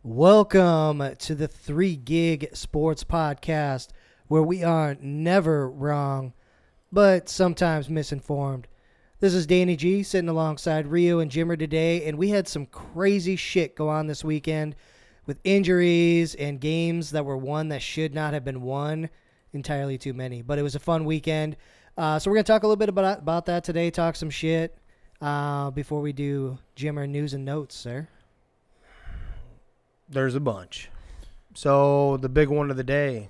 Welcome to the 3 Gig Sports Podcast, where we are never wrong, but sometimes misinformed. This is Danny G sitting alongside Rio and Jimmer today, and we had some crazy shit go on this weekend with injuries and games that were won that should not have been won. Entirely too many, but it was a fun weekend. So we're going to talk a little bit about that today, talk some shit before we do Jimmer news and notes, sir. There's a bunch. So the big one of the day,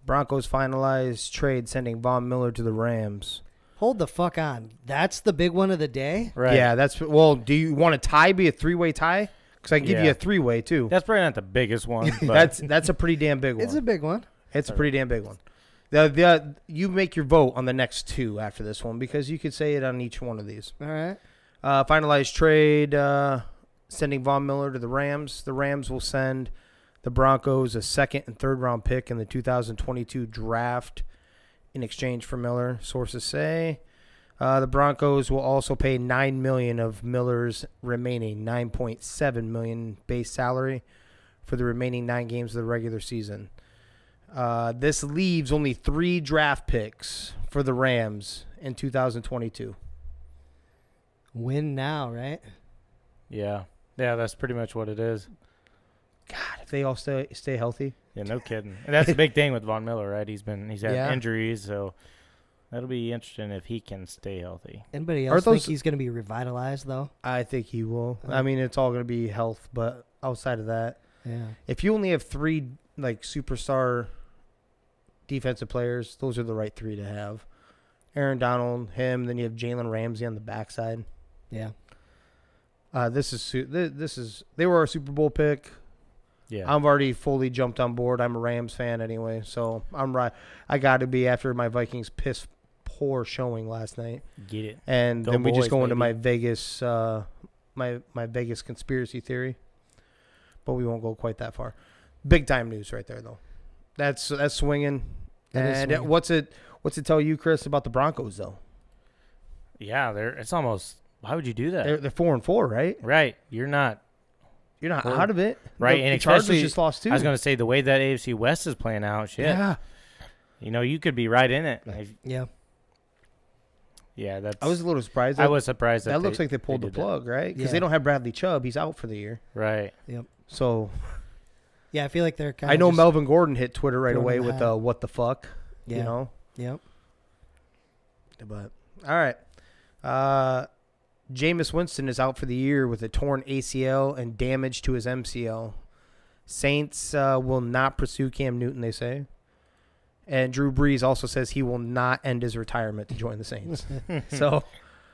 Broncos finalized trade sending Von Miller to the Rams. Hold the fuck on. That's the big one of the day? Right. Yeah, do you want a tie be a three-way tie? Because I can give you a three-way, too. That's probably not the biggest one. But that's a pretty damn big one. It's a big one. It's a pretty damn big one. You make your vote on the next two after this one because you could say it on each one of these. All right. Finalized trade sending Von Miller to the Rams. The Rams will send the Broncos a second and third round pick in the 2022 draft in exchange for Miller, sources say. The Broncos will also pay $9 million of Miller's remaining $9.7 million base salary for the remaining 9 games of the regular season. This leaves only 3 draft picks for the Rams in 2022. Win now, right? Yeah, that's pretty much what it is. God, if they all stay healthy. Yeah, no kidding. And that's the big thing with Von Miller, right? He's had injuries, so that'll be interesting if he can stay healthy. Anybody else think he's going to be revitalized, though? I think he will. I mean, it's all going to be health, but outside of that, if you only have 3 like superstar defensive players, those are the right 3 to have. Aaron Donald, him, then you have Jalen Ramsey on the backside. Yeah. This is they were a Super Bowl pick. Yeah. I've already fully jumped on board. I'm a Rams fan anyway, so I'm right. I got to be after my Vikings piss poor showing last night. Get it. And then we just go into my Vegas my Vegas conspiracy theory. But we won't go quite that far. Big time news right there though. That's swinging. And what's it tell you, Chris, about the Broncos though? Yeah, it's almost. Why would you do that? They're 4-4, right? Right. You're not out of it, right? And the Chargers just lost 2. I was going to say the way that AFC West is playing out, shit. Yeah. You could be right in it. Yeah. Yeah, I was a little surprised. I was surprised that looks like they pulled the plug, right? Because they don't have Bradley Chubb; he's out for the year. Right. Yep. So. Yeah, I feel like they're kind of. I know Melvin Gordon hit Twitter right away with the "what the fuck," Yeah. You know. Yep. But all right. Jameis Winston is out for the year with a torn ACL and damage to his MCL. Saints will not pursue Cam Newton, they say. And Drew Brees also says he will not end hhis retirement to join the Saints. So,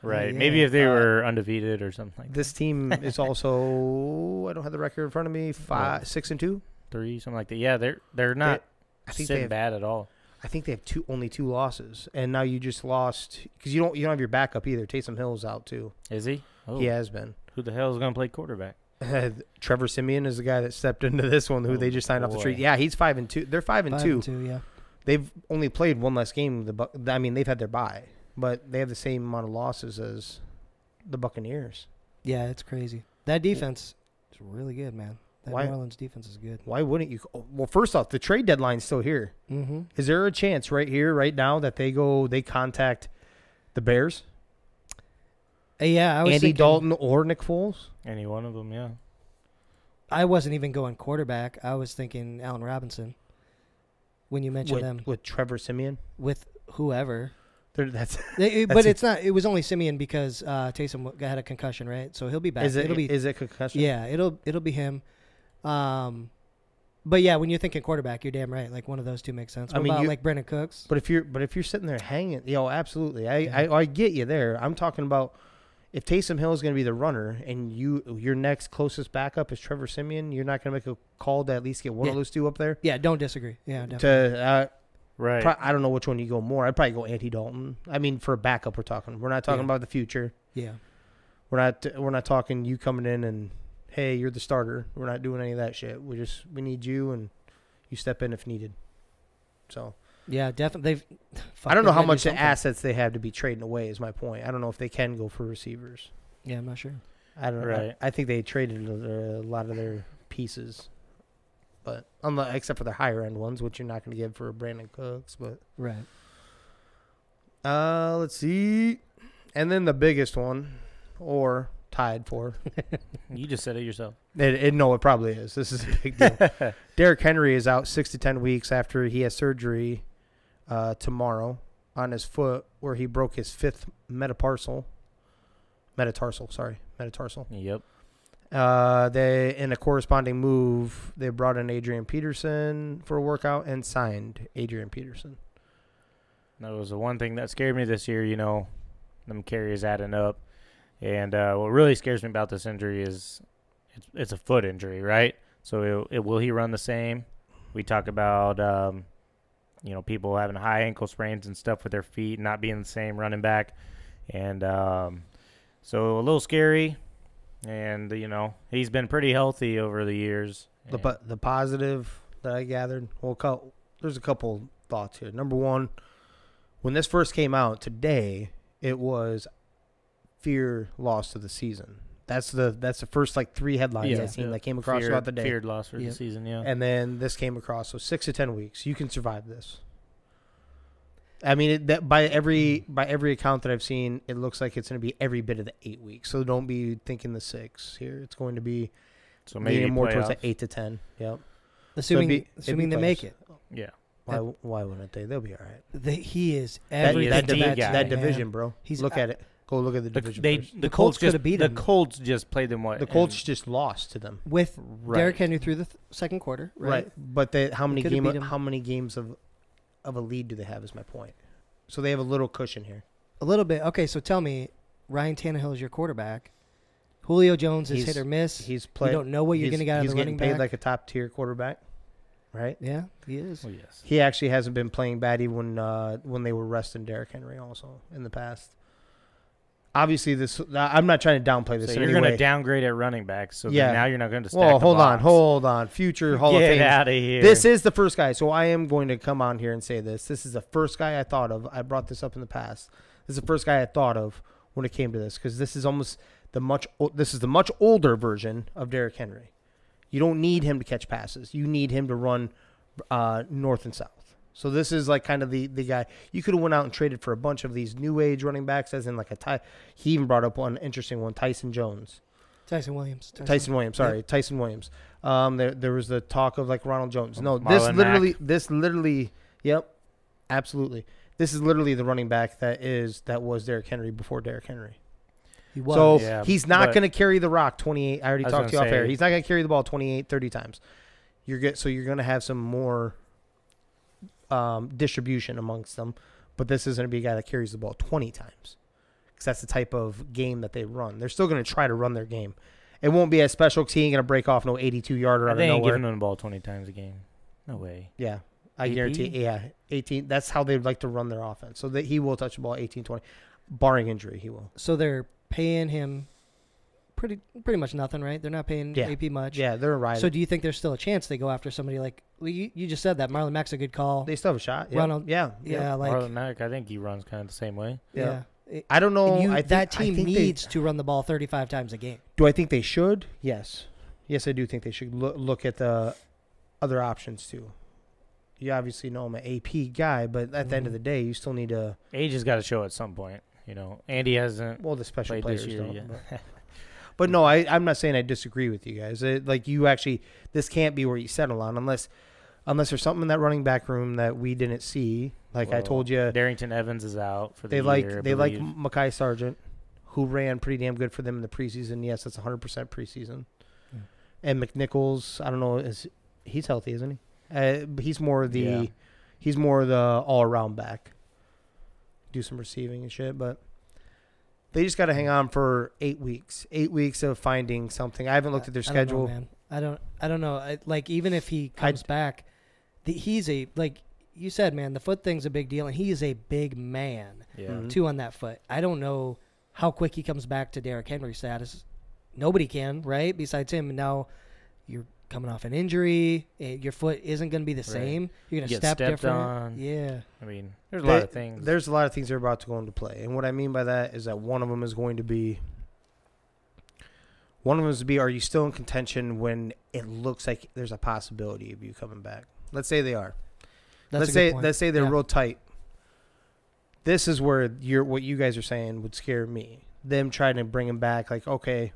right. Maybe if they were undefeated or something like this team is also, I don't have the record in front of me, 6-2? 3, something like that. Yeah, they're not sitting bad at all. I think they have only 2 losses, and now you just lost because you don't have your backup either. Taysom Hill's out too. Is he? Oh. He has been. Who the hell is going to play quarterback? Trevor Siemian is the guy that stepped into this one, who they just signed off the street. Yeah, he's 5-2. They're 5-2. Yeah. They've only played one less game. I mean, they've had their bye, but they have the same amount of losses as the Buccaneers. Yeah, it's crazy. That defense is really good, man. That New Orleans defense is good. Why wouldn't you? Well, first off, the trade deadline's still here. Mm-hmm. Is there a chance right here, right now, that they contact the Bears? Yeah, I was Andy Dalton or Nick Foles? Any one of them, yeah. I wasn't even going quarterback. I was thinking Allen Robinson when you mentioned them. With Trevor Siemian? With whoever. But it's not. It was only Siemian because Taysom had a concussion, right? So he'll be back. Is it concussion? Yeah, it'll be him. But yeah, when you're thinking quarterback, you're damn right. Like one of those two makes sense. What about like Brandon Cooks? But if you're sitting there hanging, absolutely. I get you there. I'm talking about if Taysom Hill is going to be the runner and your next closest backup is Trevor Siemian, you're not going to make a call to at least get one of those 2 up there. Yeah, don't disagree. Yeah, definitely. Right. I don't know which one you go more. I'd probably go Andy Dalton. I mean, for a backup, we're not talking about the future. Yeah. We're not talking you coming in and, hey, you're the starter. We're not doing any of that shit. We need you, and you step in if needed. So. Yeah, definitely. I don't know how much the assets they have to be trading away is my point. I don't know if they can go for receivers. Yeah, I'm not sure. I don't know. I think they traded a lot of their pieces. But except for the higher end ones, which you're not going to give for Brandon Cooks. But Right. Let's see. And then the biggest one, or tied for. You just said it yourself. No, it probably is. This is a big deal. Derrick Henry is out 6 to 10 weeks after he has surgery tomorrow on his foot where he broke his 5th metatarsal. Yep. They, in a corresponding move, they brought in Adrian Peterson for a workout and signed Adrian Peterson. That was the one thing that scared me this year, them carries adding up. And what really scares me about this injury is it's a foot injury, right? So will he run the same? We talk about, people having high ankle sprains and stuff with their feet, not being the same running back. And so a little scary. And, he's been pretty healthy over the years. The positive that I gathered, there's a couple thoughts here. Number one, when this first came out today, it was fear loss of the season. That's the first 3 headlines I've seen that came across throughout the day. Feared loss for the season, yeah. And then this came across. So 6 to 10 weeks, you can survive this. I mean, by every account that I've seen, it looks like it's going to be every bit of the 8 weeks. So don't be thinking the 6 here. It's going to be maybe more towards the 8 to 10. Yep. Assuming they make it. Yeah. Why wouldn't they? They'll be all right. He is that division, man. bro. Look at it. Go look at the division. The Colts could have beat them. The Colts just played them. The Colts just lost to them with Derrick Henry through the second quarter. Right. But how many games of a lead do they have? Is my point. So they have a little cushion here. A little bit. Okay, so tell me, Ryan Tannehill is your quarterback. Julio Jones is hit or miss. He's played. You don't know what you're going to get out of the running back. He's getting paid like a top tier quarterback, right? Yeah, he is. Well, yes. He actually hasn't been playing bad even when they were resting Derrick Henry also in the past. Obviously, I'm not trying to downplay this. So you're going to downgrade at running back. So now you're not going to stack Well, the box. hold on. Future Hall of Fame. Get out of here. This is the first guy. So I am going to come on here and say this. This is the first guy I thought of. I brought this up in the past. This is the first guy I thought of when it came to this because this is almost the much older version of Derrick Henry. You don't need him to catch passes. You need him to run north and south. So this is kind of the guy. You could have went out and traded for a bunch of these new age running backs, as in he even brought up one interesting one, Tyson Williams. Sorry, Yep. Tyson Williams. There was the talk of Ronald Jones. No, Marlon this literally, yep, absolutely. This is literally the running back that was Derrick Henry before Derrick Henry. He was. So he's not going to carry the rock 28. I already talked to you off air. He's not going to carry the ball 28, 30 times. You're going to have some more distribution amongst them, but this isn't going to be a guy that carries the ball 20 times because that's the type of game that they run. They're still going to try to run their game. It won't be as special because he ain't going to break off no 82-yarder out of nowhere. They ain't giving him the ball 20 times a game. No way. Yeah, I guarantee. Yeah, 18. That's how they like to run their offense. So that he will touch the ball 18, 20, barring injury. He will. So they're paying him pretty much nothing, right? They're not paying AP much. Yeah, they're right. So do you think there's still a chance they go after somebody you just said that Marlon Mack's a good call? They still have a shot. Yeah. Ronald, Marlon Mack, I think he runs kind of the same way. Yeah. I don't know. That team needs to run the ball 35 times a game. Do I think they should? Yes. Yes, I do think they should look at the other options too. You obviously know I'm an AP guy, but at the end of the day, you still need to. Age has got to show at some point. Andy hasn't. Well, the special played players this year don't. yet. But no, I'm not saying I disagree with you guys. This can't be where you settle on unless there's something in that running back room that we didn't see. I told you, Darrington Evans is out for the year. They like Mekhi Sargent, who ran pretty damn good for them in the preseason. Yes, that's 100% preseason. Yeah. And McNichols, I don't know, he's healthy, isn't he? He's more the all around back. Do some receiving and shit, but. They just got to hang on for 8 weeks. 8 weeks of finding something. I haven't looked at their schedule. I don't know. Even if he comes back, he's you said, man, the foot thing's a big deal, and he is a big man, too, on that foot. I don't know how quick he comes back to Derrick Henry status. Nobody can, right, besides him. And now you're coming off an injury. Your foot isn't going to be the same. You're going to step different. On. Yeah. I mean, there's a lot of things. There's a lot of things that are about to go into play. And what I mean by that is that one of them is going to be One of them is to be, are you still in contention when it looks like there's a possibility of you coming back? Let's say they are. That's a good point. Let's say they're Yeah. real tight. This is where what you guys are saying would scare me. Them trying to bring him back, like, okay,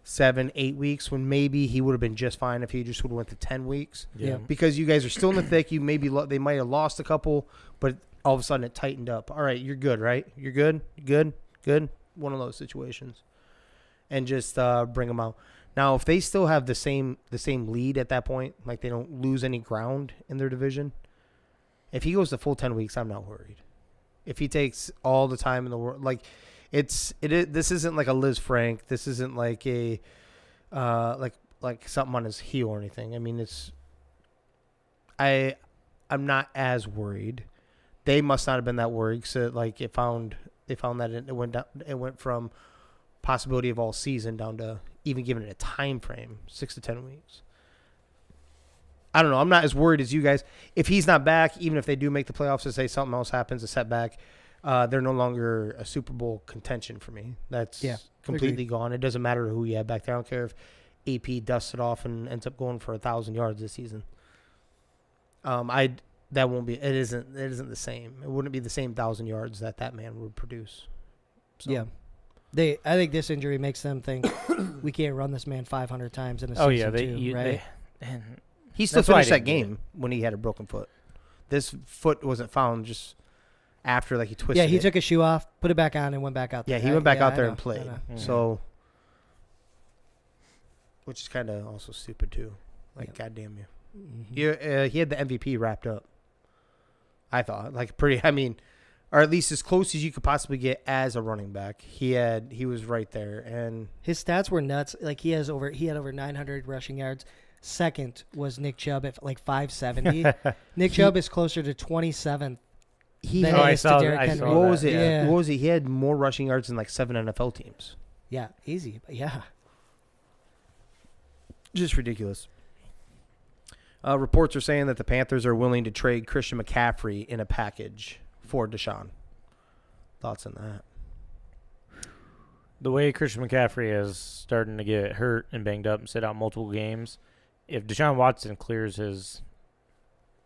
7-8 weeks, when maybe he would have been just fine if he just would have went to 10 weeks. Yeah. Because you guys are still in the thick. You maybe they might have lost a couple, but all of a sudden it tightened up. All right, you're good, right? You're good, good. One of those situations, and just bring them out. Now, if they still have the same lead at that point, like they don't lose any ground in their division, if he goes the full 10 weeks, I'm not worried. If he takes all the time in the world, like this isn't like a Liz Frank. This isn't like a like something on his heel or anything. I mean, I'm not as worried. They must not have been that worried. So like they found that it went down. It went from possibility of all season down to even giving it a time frame, 6 to 10 weeks. I don't know. I'm not as worried as you guys. If he's not back, even if they do make the playoffs, to say something else happens, a setback, they're no longer a Super Bowl contention for me. That's completely gone. It doesn't matter who you have back there. I don't care if AP dusts it off and ends up going for 1,000 yards this season. That won't be. It isn't the same. It wouldn't be the same 1,000 yards that man would produce. So. Yeah. I think this injury makes them think we can't run this man 500 times in a season. Oh yeah, right? He still finished that game when he had a broken foot. This foot wasn't found just after he twisted. Yeah, he took his shoe off, put it back on, and went back out there. Yeah, he went back out there and played. Mm-hmm. So, which is kind of also stupid too. Goddamn you. Mm-hmm. He had the MVP wrapped up. I thought or at least as close as you could possibly get as a running back. He was right there, and his stats were nuts. Like he had over 900 rushing yards. Second was Nick Chubb at 570. Nick Chubb is closer to 27th. I saw that. What was it? Yeah. What was it? He had more rushing yards than 7 NFL teams. Yeah, easy. But yeah. Just ridiculous. Reports are saying that the Panthers are willing to trade Christian McCaffrey in a package for Deshaun. Thoughts on that? The way Christian McCaffrey is starting to get hurt and banged up and sit out multiple games, if Deshaun Watson clears his,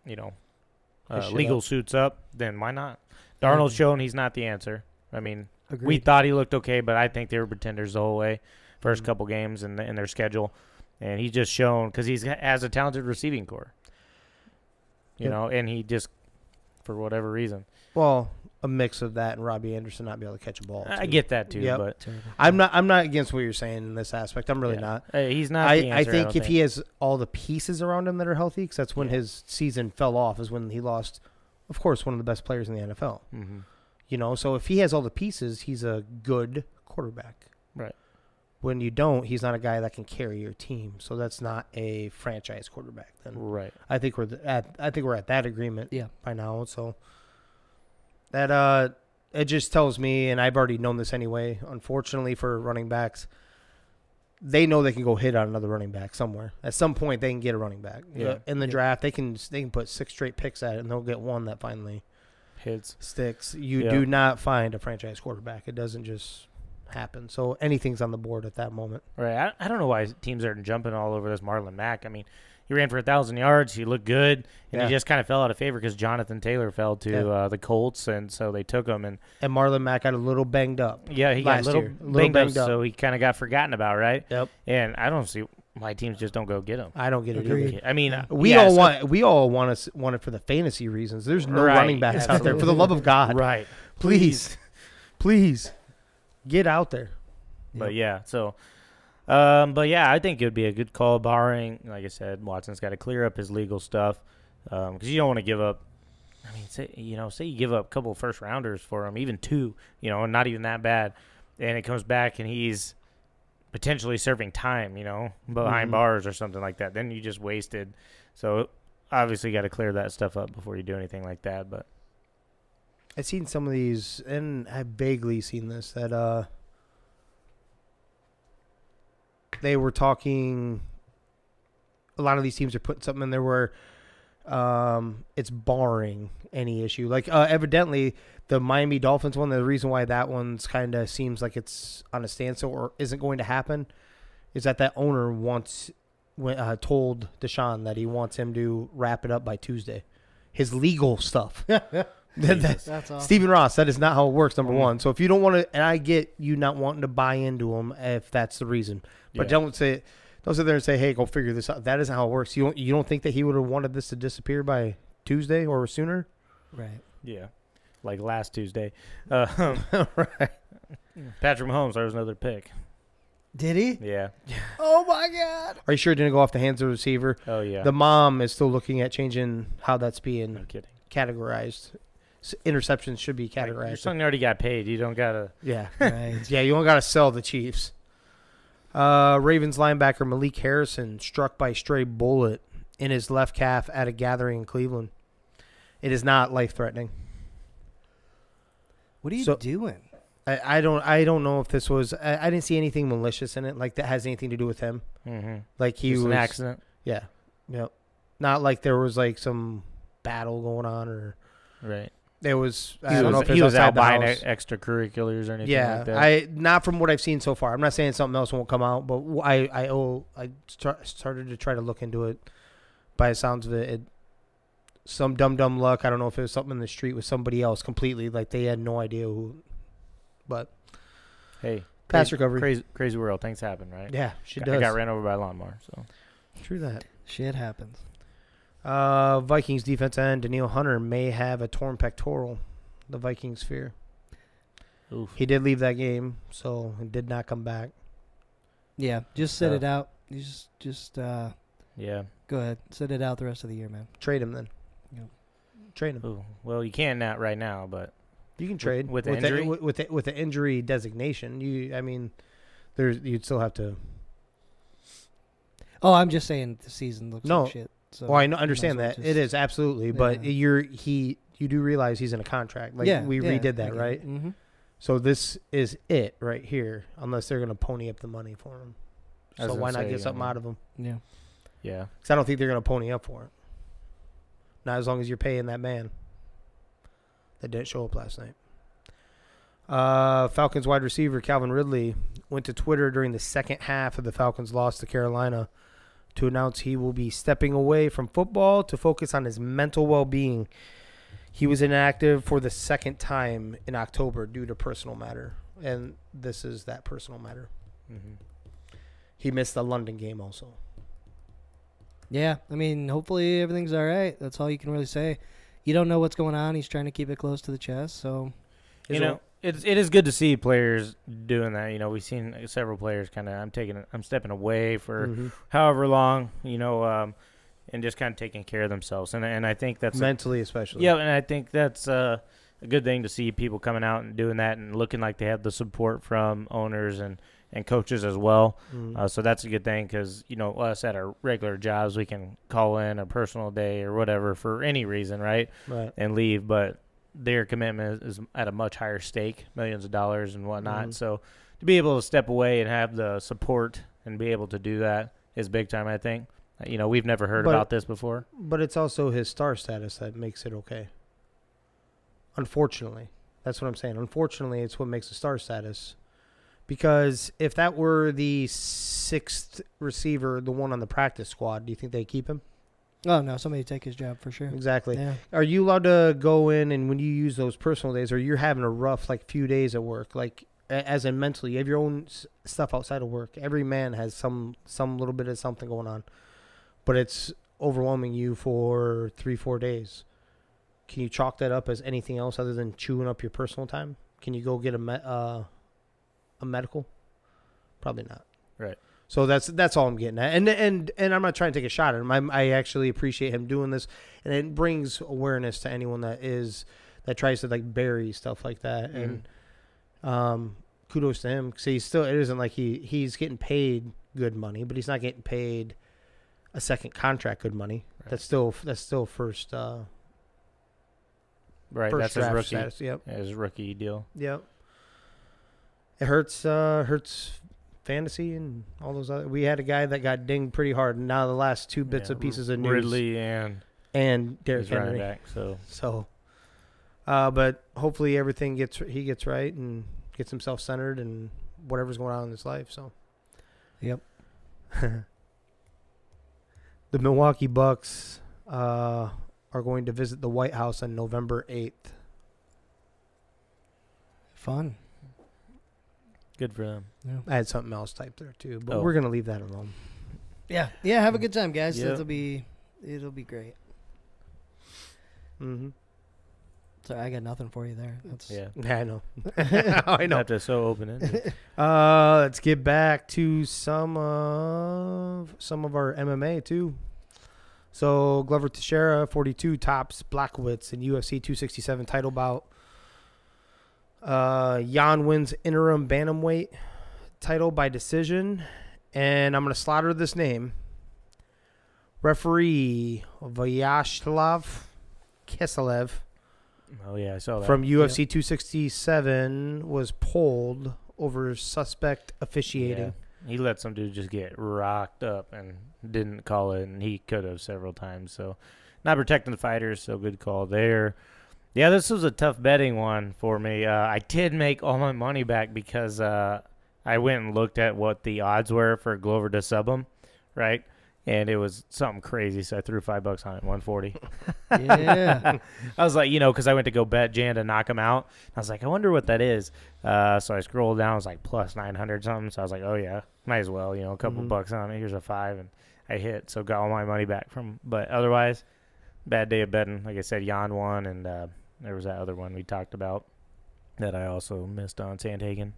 legal suits up, then why not? Darnold's shown he's not the answer. I mean, Agreed. We thought he looked okay, but I think they were pretenders the whole way. First couple games in their schedule. And he's just shown, because he has a talented receiving core. And he just, for whatever reason. Well, a mix of that and Robbie Anderson not be able to catch a ball. I get that too, but I'm not against what you're saying in this aspect. I'm really not. He's not the answer, I think if he has all the pieces around him that are healthy, because that's when his season fell off, is when he lost, of course, one of the best players in the NFL. Mm-hmm. So if he has all the pieces, he's a good quarterback. Right. When you don't, he's not a guy that can carry your team. So that's not a franchise quarterback. Then right. I think we're at that agreement. By now. So that it just tells me, and I've already known this anyway. Unfortunately for running backs, they know they can go hit on another running back somewhere. At some point, they can get a running back. Yeah. In the draft, they can put 6 straight picks at it, and they'll get one that finally sticks. You do not find a franchise quarterback. It doesn't just happen. So anything's on the board at that moment. Right. I don't know why teams are jumping all over this Marlon Mack. I mean, he ran for 1,000 yards. He looked good, and he just kind of fell out of favor because Jonathan Taylor fell to the Colts, and so they took him. And Marlon Mack got a little banged up. Yeah, he got a little banged up, so he kind of got forgotten about, right? Yep. And I don't see why teams just don't go get him. I don't get it either. I mean, we all want it for the fantasy reasons. There's no running backs out there. For the love of God, right? Please, get out there. But I think it would be a good call, barring, like I said, Watson's got to clear up his legal stuff, because you don't want to give up. I mean, say you give up a couple of first rounders for him, even 2, not even that bad, and it comes back and he's potentially serving time, behind bars or something like that. Then you just wasted. So obviously, got to clear that stuff up before you do anything like that. But I've seen some of these, and I've vaguely seen this that they were talking. A lot of these teams are putting something in there where it's barring any issue. Like evidently, the Miami Dolphins one. The reason why that one's kind of seems like it's on a standstill or isn't going to happen is that owner told Deshaun that he wants him to wrap it up by Tuesday. His legal stuff. That's awesome. Stephen Ross, that is not how it works, number one. So if you don't want to, and I get you not wanting to buy into him if that's the reason, but don't sit there and say, hey, go figure this out. That isn't how it works. You don't think that he would have wanted this to disappear by Tuesday or sooner? Right. Yeah. Like last Tuesday. Right. Patrick Mahomes, there was another pick. Did he? Yeah. Oh, my God. Are you sure it didn't go off the hands of the receiver? Oh, yeah. The mom is still looking at changing how that's being No kidding. categorized. Interceptions should be Like, categorized. your son already got paid. You don't got to. Yeah. Right. Yeah, you don't got to sell the Chiefs. Ravens linebacker Malik Harrison struck by a stray bullet in his left calf at a gathering in Cleveland. It is not life-threatening. What are you doing? I don't know if this was. I didn't see anything malicious in it, like that has anything to do with him. Mm-hmm. Like he Just was an accident. Yeah. Yep. Not like there was like some battle going on or. Right. It was. He was out buying extracurriculars or anything like that. Not from what I've seen so far. I'm not saying something else won't come out, but I started to try to look into it. By the sounds of it, some dumb luck. I don't know if it was something in the street with somebody else completely. Like they had no idea who. But hey, pass recovery. Crazy world. Things happen, right? Yeah, she I does. got ran over by a lawnmower. So True that. Shit happens. Vikings defense end Daniil Hunter may have a torn pectoral. The Vikings fear. oof. He did leave that game, so he did not come back. Yeah, just sit it out. You just Yeah. go ahead, sit it out the rest of the year, man. Trade him then. Yep. Trade him. Ooh. Well, you can't not right now, but You can trade with the injury? with the injury designation. You'd still have to. Oh, I'm just saying the season looks like shit. So Well, I understand might as that well it is absolutely, but Yeah. you do realize he's in a contract. Like we redid that, right? Mm-hmm. So this is it right here, unless they're going to pony up the money for him. I was So gonna why not say, get something out of him? Yeah. yeah. Because I don't think they're going to pony up for it. Not as long as you're paying that man that didn't show up last night. Falcons wide receiver Calvin Ridley went to Twitter during the second half of the Falcons' loss to Carolina to announce he will be stepping away from football to focus on his mental well-being. He was inactive for the second time in October due to personal matter, and this is that personal matter. Mm-hmm. He missed the London game also. Yeah, I mean, hopefully everything's all right. That's all you can really say. You don't know what's going on. He's trying to keep it close to the chest, so. It is good to see players doing that. You know, we've seen several players kind of. I'm stepping away for however long. You know, and just kind of taking care of themselves. And I think that's mentally, especially. Yeah, and I think that's a good thing to see people coming out and doing that and looking like they have the support from owners and coaches as well. So that's a good thing because, you know, us at our regular jobs, we can call in a personal day or whatever for any reason, right? And leave. But their commitment is at a much higher stake, millions of dollars and whatnot. So to be able to step away and have the support and be able to do that is big time, I think. You know, we've never heard about this before. But it's also his star status that makes it okay. Unfortunately. That's what I'm saying. Unfortunately, it's what makes the star status. Because if that were the sixth receiver, the one on the practice squad, do you think they'd keep him? Oh, no, somebody take his job for sure. Exactly. Yeah. Are you allowed to go in and when you use those personal days or you're having a rough, like, few days at work, like, as in mentally, you have your own stuff outside of work. Every man has some little bit of something going on. But it's overwhelming you for 3-4 days. Can you chalk that up as anything else other than chewing up your personal time? Can you go get a medical? Probably not. Right. So that's all I'm getting at. And I'm not trying to take a shot at him. I actually appreciate him doing this, and it brings awareness to anyone that tries to like bury stuff like that. And kudos to him because it isn't like he's getting paid good money, but he's not getting paid a second contract good money. Right. That's still first. Right. First that's his rookie. Status. Yep. Yeah, his rookie deal. Yep. It hurts fantasy and all those other. We had a guy that got dinged pretty hard, and now the last two bits of pieces of news. Ridley and Derrick Henry. running back. So, but hopefully he gets right and gets himself centered and whatever's going on in his life. So, yep. The Milwaukee Bucks are going to visit the White House on November 8th. Fun. Good for them. Yeah. I had something else typed there too, but Oh. we're gonna leave that alone. Yeah. Have a good time, guys. Yep. It'll be great. Mm-hmm. Sorry, I got nothing for you there. That's Yeah. Yeah, I know. I know. Have to so open it. Let's get back to some of our MMA too. So Glover Teixeira, 42, tops Blachowicz in UFC 267 title bout. Jan wins interim bantamweight title by decision, and I'm gonna slaughter this name. Referee Vyacheslav Keselev Oh yeah, I saw that. from UFC 267 was pulled over suspect officiating. Yeah. He let some dude just get rocked up and didn't call it, and he could have several times. So, not protecting the fighters, so good call there. Yeah, this was a tough betting one for me. I did make all my money back because I went and looked at what the odds were for Glover to sub him, right? And it was something crazy, so I threw $5 on it, 140. Yeah. I was like, because I went to go bet Jan to knock him out. I was like, I wonder what that is. So I scrolled down. It was like plus 900 something. So I was like, oh, yeah, might as well. A couple bucks on it. Here's a 5. And I hit. So got all my money back from. But otherwise, bad day of betting. Like I said, Jan won. And there was that other one we talked about that I also missed on, Sandhagen,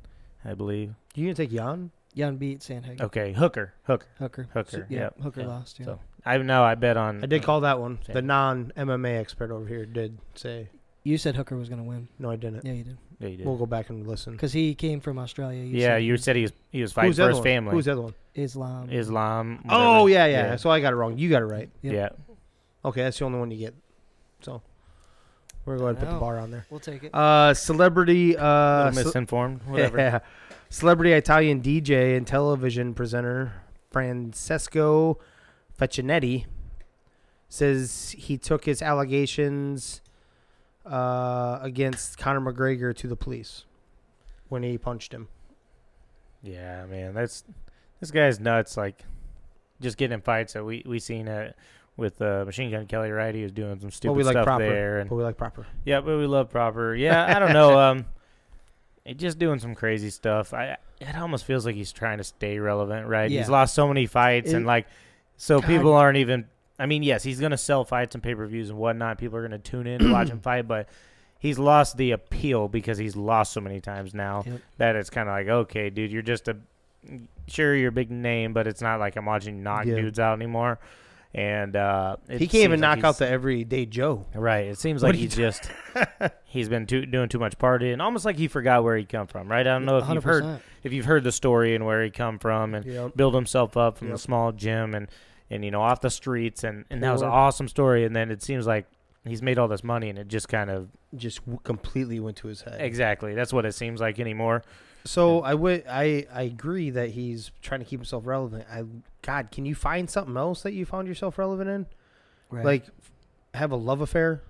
I believe. You gonna take Jan? Jan beat Sandhagen. Okay, Hooker. Hooker. Hooker, Yeah, yep. Hooker lost. Yeah. So I bet on. I did call that one. Same. The non-MMA expert over here did say. You said Hooker was going to win. No, I didn't. Yeah, you did. Yeah, you did. We'll go back and listen. Because he came from Australia. You said he was fighting Who's the for other his one? family. Who's the other one? Islam. Islam. Oh, whatever. yeah. So I got it wrong. You got it right. Yep. Yeah. Okay, that's the only one you get. So we're going to put the know. bar on there. We'll take it. Celebrity. A little misinformed. Whatever. Yeah. Celebrity Italian DJ and television presenter Francesco Facchinetti says he took his allegations against Conor McGregor to the police when he punched him. Yeah, man, this guy's nuts. Like, just getting in fights that we seen it with Machine Gun Kelly, right? He was doing some stupid stuff proper. there, and But we like proper. yeah, but we love proper. Yeah, I don't know. Just doing some crazy stuff. It almost feels like he's trying to stay relevant, right? Yeah. He's lost so many fights, and God. people aren't even. I mean, yes, he's gonna sell fights and pay-per-views and whatnot. People are gonna tune in to watch him fight, but he's lost the appeal because he's lost so many times now that it's kind of like, okay, dude, you're just you're a big name, but it's not like I'm watching you knock dudes out anymore. And he can't even knock out the everyday Joe. Right. It seems like he's been doing too much partying, almost like he forgot where he come from. Right. I don't know if 100%. you've heard the story and where he come from and build himself up from the small gym and off the streets and that was an awesome story. And then it seems like he's made all this money and it just kind of completely went to his head. Exactly. That's what it seems like anymore. So I agree that he's trying to keep himself relevant. God, can you find something else that you found yourself relevant in? Right. Like have a love affair?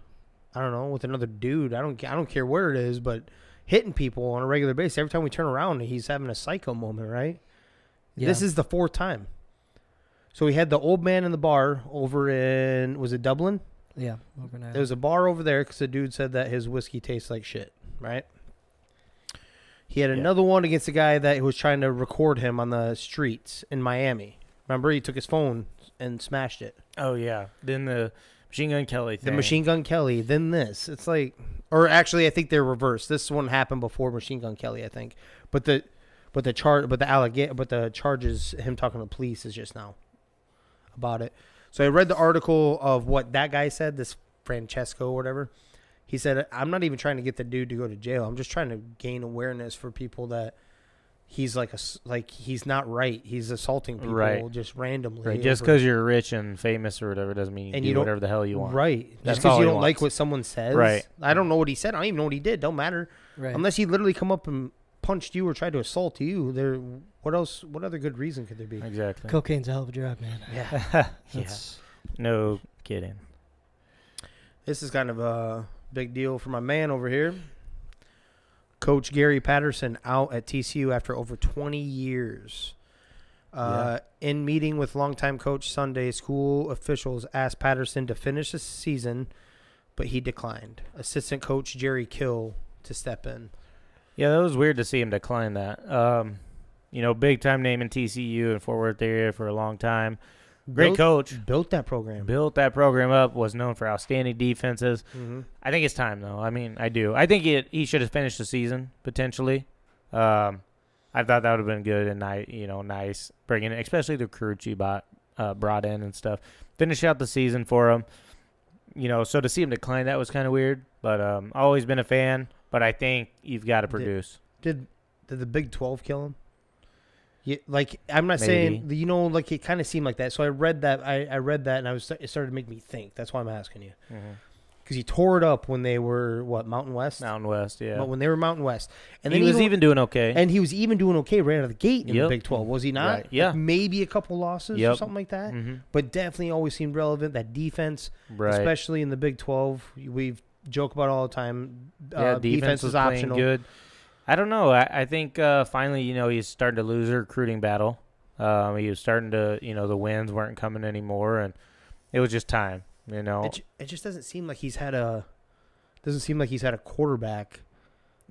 I don't know, with another dude. I don't care where it is, but hitting people on a regular basis. Every time we turn around, he's having a psycho moment, right? Yeah. This is the 4th time. So we had the old man in the bar over in, was it Dublin? Yeah, overnight. There was a bar over there because the dude said that his whiskey tastes like shit, right? He had another one against a guy that was trying to record him on the streets in Miami. Remember, he took his phone and smashed it. Oh, yeah. Then the Machine Gun Kelly thing. The Machine Gun Kelly, then this. It's like, or actually, I think they're reversed. This one happened before Machine Gun Kelly, I think. But the charges, him talking to the police is just now about it. So I read the article of what that guy said, this Francesco or whatever. He said, I'm not even trying to get the dude to go to jail. I'm just trying to gain awareness for people that he's he's not right. He's assaulting people just randomly. Right. Just because you're rich and famous or whatever doesn't mean you do whatever the hell you want. Right. That's just because all you he don't wants. like what someone says. Right. I don't know what he said. I don't even know what he did. Don't matter. Right. Unless he literally come up and punched you or tried to assault you. What else? What other good reason could there be? Exactly. Cocaine's a hell of a drug, man. Yeah. No kidding. This is kind of a big deal for my man over here. Coach Gary Patterson out at TCU after over 20 years. In meeting with longtime coach Sunday, school officials asked Patterson to finish the season, but he declined. Assistant coach Jerry Kill to step in. Yeah, that was weird to see him decline that. Big time name in TCU and Fort Worth area for a long time. Great coach. Built that program. Built that program up. Was known for outstanding defenses. Mm-hmm. I think it's time, though. I mean, I do. I think he should have finished the season, potentially. I thought that would have been good and nice bringing in, especially the Carucci brought in and stuff. Finish out the season for him. So to see him decline, that was kind of weird. But always been a fan. But I think you've got to produce. Did the Big 12 kill him? Yeah, I'm not Maybe. saying, it kind of seemed like that. So I read that. I read that, and it started to make me think. That's why I'm asking you. Because he tore it up when they were, Mountain West? Mountain West, yeah. But when they were Mountain West. And he then was even doing okay. And he was even doing okay right out of the gate in the Big 12, was he not? Right. Yeah. Maybe a couple losses or something like that. Mm-hmm. But definitely always seemed relevant. That defense, especially in the Big 12, we've joked about all the time. Defense is optional. Good. I don't know. I think finally, he's starting to lose a recruiting battle. He was starting to, the wins weren't coming anymore, and it was just time. It just doesn't seem like he's had a quarterback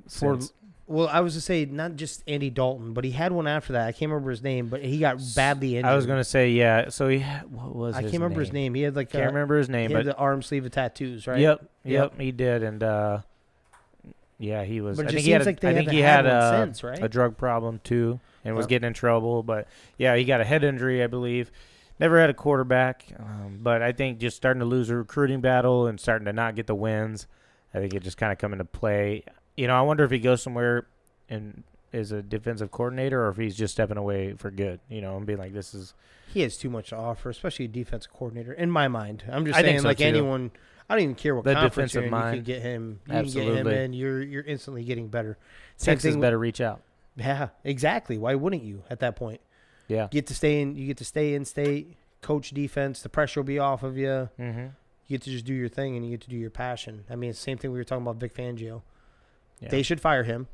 Since, I was to say not just Andy Dalton, but he had one after that. I can't remember his name, but he got badly injured. I was gonna say so what was I can't remember his name. He had can't remember his name, he but had the arm sleeve of tattoos, right? Yep, he did, and he was. But I it think just he had right? a drug problem too, and was getting in trouble. But yeah, he got a head injury, I believe. Never had a quarterback, but I think just starting to lose a recruiting battle and starting to not get the wins, I think it just kind of come into play. I wonder if he goes somewhere and is a defensive coordinator or if he's just stepping away for good, and being like, this is. He has too much to offer, especially a defensive coordinator, in my mind. I'm just I saying, think so like too. anyone, I don't even care what The conference you're defensive in, you mind. can get him. You Absolutely. can get him in. You're instantly getting better. Texas better reach out. Yeah, exactly. Why wouldn't you at that point? Yeah. You get to stay in state, coach defense. The pressure will be off of you. Mm-hmm. You get to just do your thing, and you get to do your passion. I mean, it's the same thing we were talking about Vic Fangio. Yeah. They should fire him,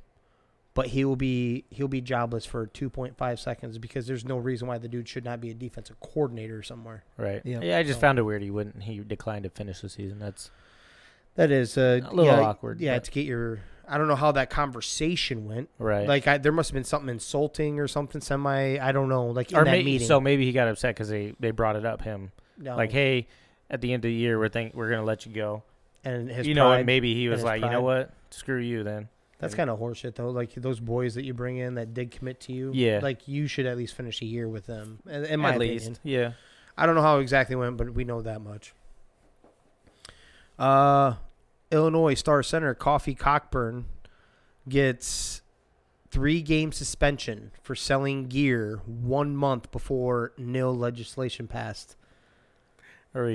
but he'll be jobless for 2.5 seconds because there's no reason why the dude should not be a defensive coordinator somewhere. Right. Yep. Yeah, I just found it weird he declined to finish the season. That is a little awkward. Yeah, but. to get your. I don't know how that conversation went. Right. Like there must have been something insulting or something. I don't know. Like in that meeting. So maybe he got upset because they brought it up him. No. Like, hey, at the end of the year we're gonna let you go. And his pride, and maybe he was like, pride. You know what? Screw you then. That's kind of horseshit though. Like those boys that you bring in that did commit to you. Yeah. Like you should at least finish a year with them. In my opinion. Least. Yeah. I don't know how it exactly went, but we know that much. Illinois star center Coffee Cockburn gets 3-game suspension for selling gear 1 month before nil legislation passed. Are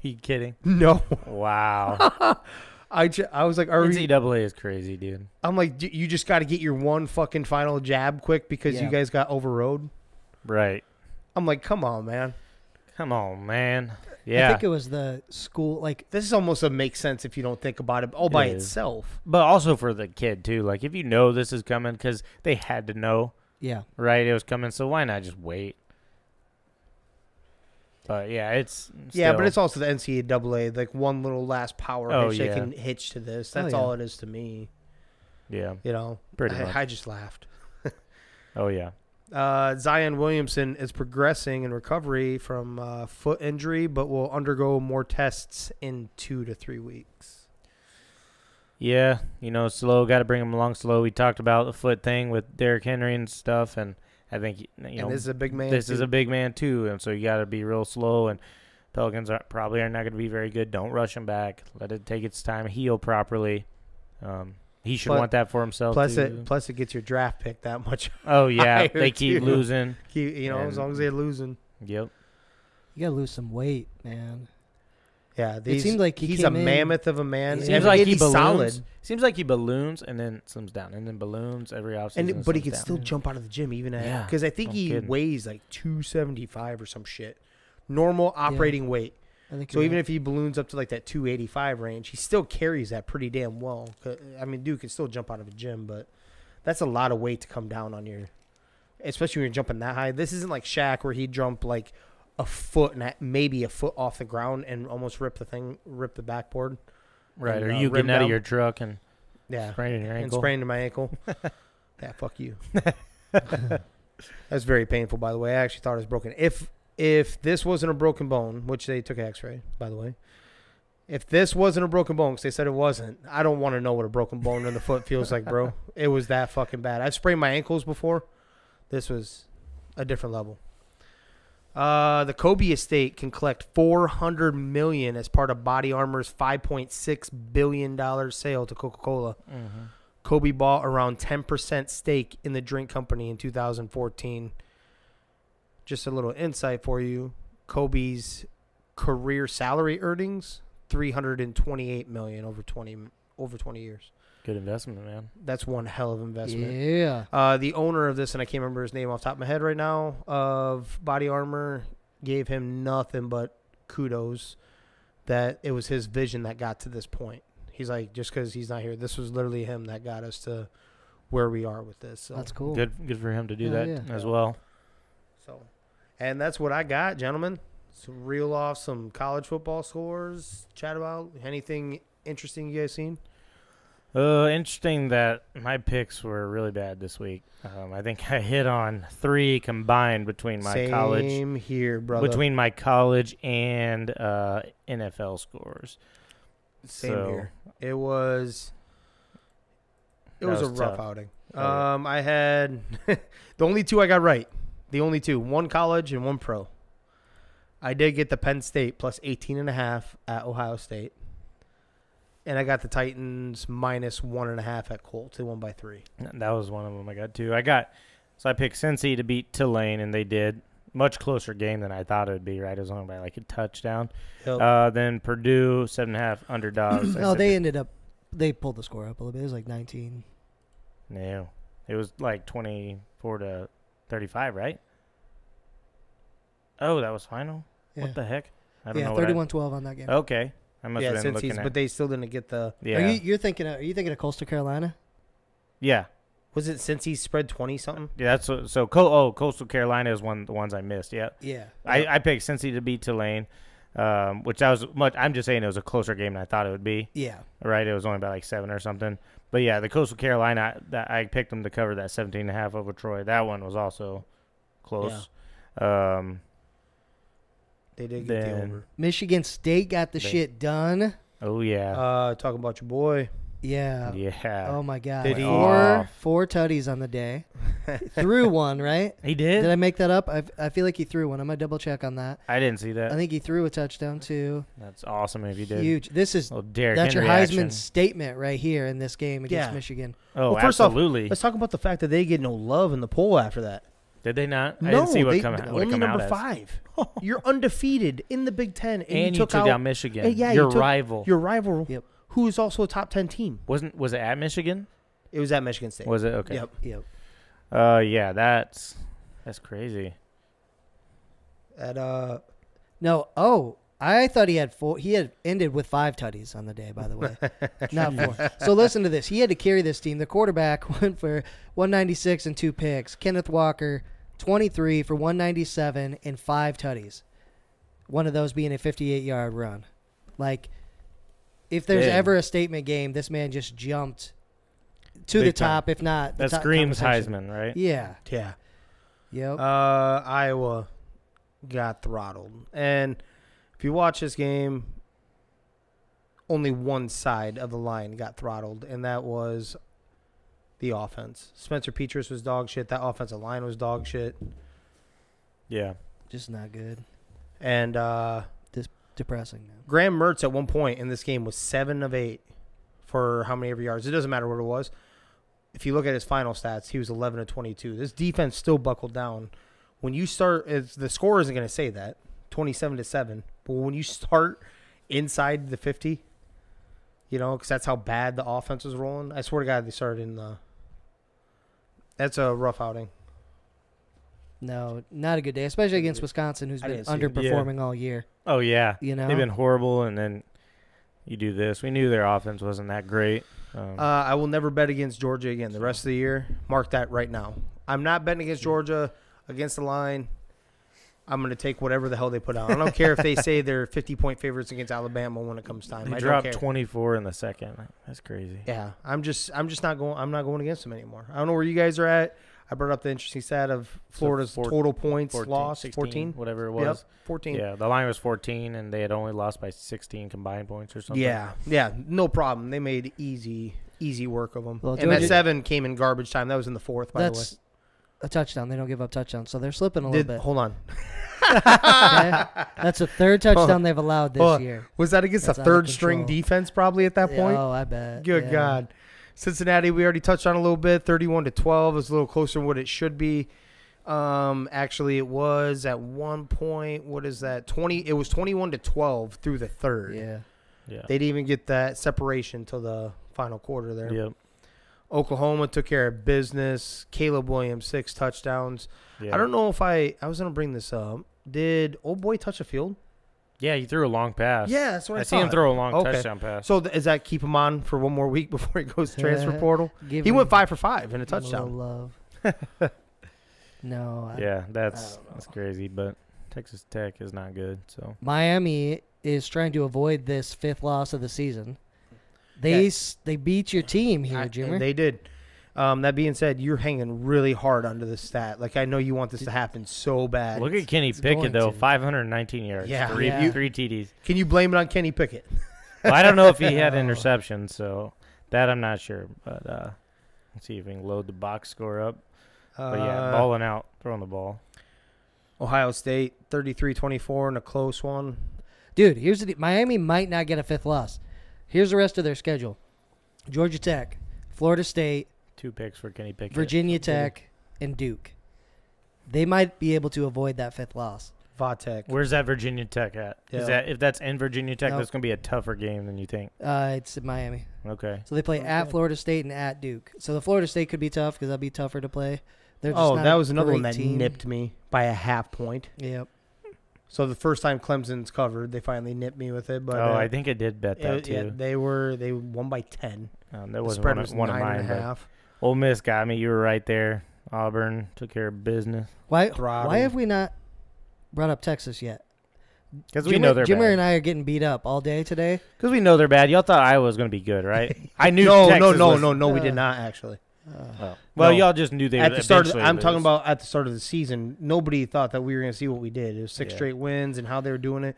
you kidding? No. Wow. I was like, NCAA is crazy, dude. I'm like, you just got to get your one fucking final jab quick because you guys got overrode. Right. I'm like, come on, man. Yeah. I think it was the school, this is almost a makes sense if you don't think about it all by itself. But also for the kid, too. Like, if you know this is coming, because they had to know. Yeah. Right? It was coming, so why not just wait? But, yeah, it's Yeah, but it's also the NCAA, like one little last power hitch they can hitch to this. That's all it is to me. Yeah. Pretty much. I just laughed. Oh, yeah. Zion Williamson is progressing in recovery from foot injury, but will undergo more tests in 2 to 3 weeks. Yeah, slow. Got to bring him along slow. We talked about the foot thing with Derrick Henry and stuff, and I think and this is a big man. This is a big man too, and so you got to be real slow. And Pelicans probably are not going to be very good. Don't rush him back. Let it take its time, heal properly. He should want that for himself. Plus it gets your draft pick that much. Oh yeah, they keep losing. As long as they're losing. Yep. You gotta lose some weight, man. Yeah, it seems like he's a mammoth of a man. Seems like he balloons. Solid. Seems like he balloons and then slims down, and then balloons every offseason. But he can still jump out of the gym even because I think he weighs like 275 or some shit, normal operating weight. So even if he balloons up to like that 285 range, he still carries that pretty damn well. I mean, dude can still jump out of a gym, but that's a lot of weight to come down on your especially when you're jumping that high. This isn't like Shaq where he jumped like a foot and maybe a foot off the ground and almost rip the backboard. Right, And, or you rim getting out of down. your truck and Yeah, spraining your and ankle. spraining my ankle. Yeah, fuck you. That's very painful, by the way. I actually thought it was broken. If this wasn't a broken bone, which they took an X-ray, by the way. If this wasn't a broken bone, because they said it wasn't, I don't want to know what a broken bone in the foot feels like, bro. It was that fucking bad. I've sprained my ankles before. This was a different level. The Kobe estate can collect $400 million as part of Body Armor's $5.6 billion sale to Coca-Cola. Mm-hmm. Kobe bought around 10% stake in the drink company in 2014. Just a little insight for you. Kobe's career salary earnings, $328 million over 20 years. Good investment, man. That's one hell of investment. Yeah. The owner of this, and I can't remember his name off the top of my head right now, of Body Armor, gave him nothing but kudos that it was his vision that got to this point. He's like, just because he's not here, this was literally him that got us to where we are with this. So. That's cool. Good for him to do Yeah, that yeah. as well. So, and that's what I got, gentlemen. So reel off some college football scores, chat about anything interesting you guys seen. Interesting that my picks were really bad this week. I think I hit on 3 combined between my college. Same here, brother. Between my college and NFL scores. Same So, here. It was a was rough tough. outing. Oh, yeah. I had the only 2 I got right. The only 2, one college and one pro. I did get the Penn State plus 18.5 at Ohio State. And I got the Titans minus 1.5 at Colt. They won by 3. That was one of them I got too. So I picked Cincy to beat Tulane, and they did. Much closer game than I thought it would be, right? It was only by like a touchdown. Yep. Then Purdue, 7.5 underdogs. No, they pulled the score up a little bit. It was like 19. No. It was like 24-35, right? Oh, that was final? Yeah. What the heck? I don't Yeah, know. 31-12 on that game. Okay. I must Yeah, have been looking Cincy's, at but they still didn't get the. Yeah. Are you thinking of Coastal Carolina? Yeah. Was it Cincy spread 20 something? Yeah, that's Coastal Carolina is one of the ones I missed. Yeah. Yeah. I picked Cincy to beat Tulane, which that was much. I'm just saying it was a closer game than I thought it would be. Yeah. Right, it was only about like 7 or something. But yeah, the Coastal Carolina, I picked them to cover that 17.5 over Troy. That one was also close. They did get the Then- over. Michigan State got the shit done. Oh yeah, Talking about your boy. Yeah. yeah. Oh my God. Did he- Four tutties on the day. Threw one, right? He did. Did I make that up? I feel like he threw one. I'm gonna double check on that. I didn't see I that. think he threw a touchdown too. That's awesome if you did. Huge. This is Little Derrick that's your Henry Heisman action. statement right here in this game against Yeah. Michigan. Oh, Well, first off, absolutely. Let's talk about the fact that they get no love in the poll after that. Did they not? I No, didn't see what they, come what it only come number out as. 5. You're undefeated in the Big Ten, And you you took down Michigan. Yeah, your you took rival. Your rival, Yep. who is also a top 10 team. Was it at Michigan? It was at Michigan State. Was it? Okay. Yep. Yep. Yeah, that's crazy. At No. Oh, I thought he had 4. He had ended with 5 tutties on the day. By the way, not 4. So listen to this. He had to carry this team. The quarterback went for 196 and 2 picks. Kenneth Walker, 23 for 197 and 5 tutties. One of those being a 58-yard run. Like, if there's Dang. ever a statement game, this man just jumped to Big the top, time. if not the That top screams conversation. Heisman, right? Yeah. yeah. Yep. Iowa got throttled. And if you watch this game, only one side of the line got throttled, and that was the offense. Spencer Petras was dog shit. That offensive line was dog shit. Yeah. Just not good. And Depressing, man. Graham Mertz at one point in this game was 7 of 8 for how many ever yards. It doesn't matter what it was. If you look at his final stats, he was 11 of 22. This defense still buckled down. When you start, the score isn't going to say that, 27-7. But when you start inside the 50, you know, because that's how bad the offense was rolling. I swear to God, they started in the. That's a rough outing. No, not a good day, especially against Wisconsin, who's I been didn't see it. underperforming all year. Oh yeah. You know, They've been horrible, and then you do this. We knew their offense wasn't that great. I will never bet against Georgia again the rest of the year. Mark that right now. I'm not betting against Georgia against the line. I'm going to take whatever the hell they put out. I don't care if they say they're 50-point favorites against Alabama when it comes time. They I dropped don't care. 24 in the second. That's crazy. Yeah, I'm just not going. I'm not going against them anymore. I don't know where you guys are at. I brought up the interesting stat of Florida's total points 14, lost, 16, 14, whatever it was. Yep, 14. Yeah, the line was 14, and they had only lost by 16 combined points or something. Yeah, no problem. They made easy work of them. Well, and that Georgia- 7 came in garbage time. That was in the 4th, by the way. That's a touchdown. They don't give up touchdowns, so they're slipping a little bit. Hold on. Okay? That's the third touchdown they've allowed this year. Was that against That's a out of third-string control. defense probably at that point? Oh, I bet. Good Yeah. God. Cincinnati, we already touched on a little bit. 31-12 is a little closer than what it should be. Actually, it was at one point. What is that? It was 21-12 through the third. Yeah. They didn't even get that separation till the final quarter there. Yep. Oklahoma took care of business. Caleb Williams, 6 touchdowns. Yeah. I don't know if I was going to bring this up. Did old boy touch a field? Yeah, he threw a long pass. Yeah, that's what I see him thought. throw a long Okay. touchdown pass. So does that keep him on for one more week before he goes to transfer portal? Give He him- went 5 for 5 and a give him touchdown. little love. No. Yeah, I that's don't know. crazy, but Texas Tech is not good. So Miami is trying to avoid this 5th loss of the season. They beat your team here, Jimmer. They did. That being said, you're hanging really hard under the stat. Like, I know you want this to happen so bad. look at Kenny it's Pickett going though, to. 519 yards, Yeah. three Yeah. TDs. Can you blame it on Kenny Pickett? Well, I don't know if he had Oh. interceptions, so that I'm not sure. But let's see if we can load the box score up. But yeah, balling out, throwing the ball. Ohio State, 33-24 in a close one. Dude, here's the Miami might not get a 5th loss. Here's the rest of their schedule. Georgia Tech, Florida State, 2 picks for Kenny Pickett. Virginia Tech, and Duke. They might be able to avoid that 5th loss. Vatek. Where's that Virginia Tech at? Yeah. Is that if that's in Virginia Tech, No. that's going to be a tougher game than you think. It's in Miami. Okay. So they play at Okay. Florida State and at Duke. So the Florida State could be tough because that'd be tougher to play. They're just not That a was another one great that team. nipped me by a half point. Yep. So the first time Clemson's covered, they finally nipped me with it. But I think I did bet that too. yeah, they won by 10. That The wasn't spread one, was one of 9.5. mine. But Ole Miss got me. You were right there. Auburn took care of business. Why Throttled. have we not brought up Texas yet? Because we know they're Jimmer bad. and I are getting beat up all day today. Because we know they're bad. Y'all thought Iowa was going to be good, right? I knew No, Texas was, we Uh, did not actually. Oh. Well, No. y'all just knew they At would the start, eventually I'm talking lose. about at the start of the season. Nobody thought that we were going to see what we did. It was 6 Yeah. straight wins and how they were doing it.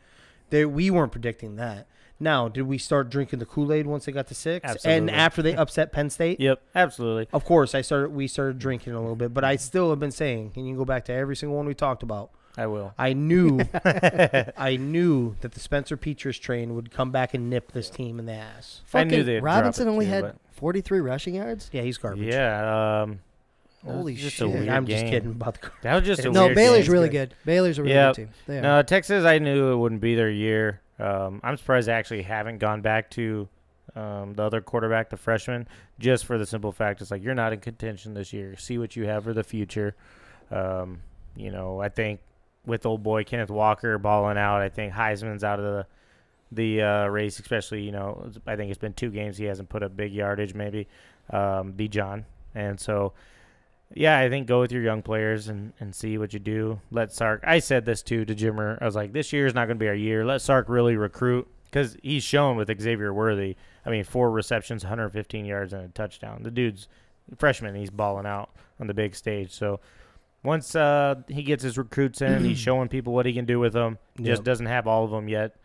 We weren't predicting that. Now, did we start drinking the Kool-Aid once they got to 6? And Absolutely. after they upset Penn State? Yep, absolutely. Of course, we started drinking a little bit, but I still have been saying, and you can go back to every single one we talked about. I will. I knew that the Spencer Petras train would come back and nip this team in the ass. I knew Fucking they'd Robinson drop it only too, had but- 43 rushing yards. Yeah, he's garbage. Yeah. Holy just shit. A weird I'm game. just kidding about the. That was just a No, weird Baylor's game. really good. Baylor's a really Yep. good team. They are. No, Texas, I knew it wouldn't be their year. I'm surprised they actually haven't gone back to the other quarterback, the freshman, just for the simple fact it's like you're not in contention this year. See what you have for the future. I think with old boy Kenneth Walker balling out, I think Heisman's out of the race, especially, I think it's been 2 games he hasn't put up big yardage maybe, Bijan. And so, yeah, I think go with your young players and see what you do. Let Sark – I said this too to Jimmer. I was like, this year is not going to be our year. Let Sark really recruit because he's shown with Xavier Worthy. 4 receptions, 115 yards, and a touchdown. The dude's freshman. He's balling out on the big stage. So once he gets his recruits in, he's showing people what he can do with them. Just doesn't have all of them yet.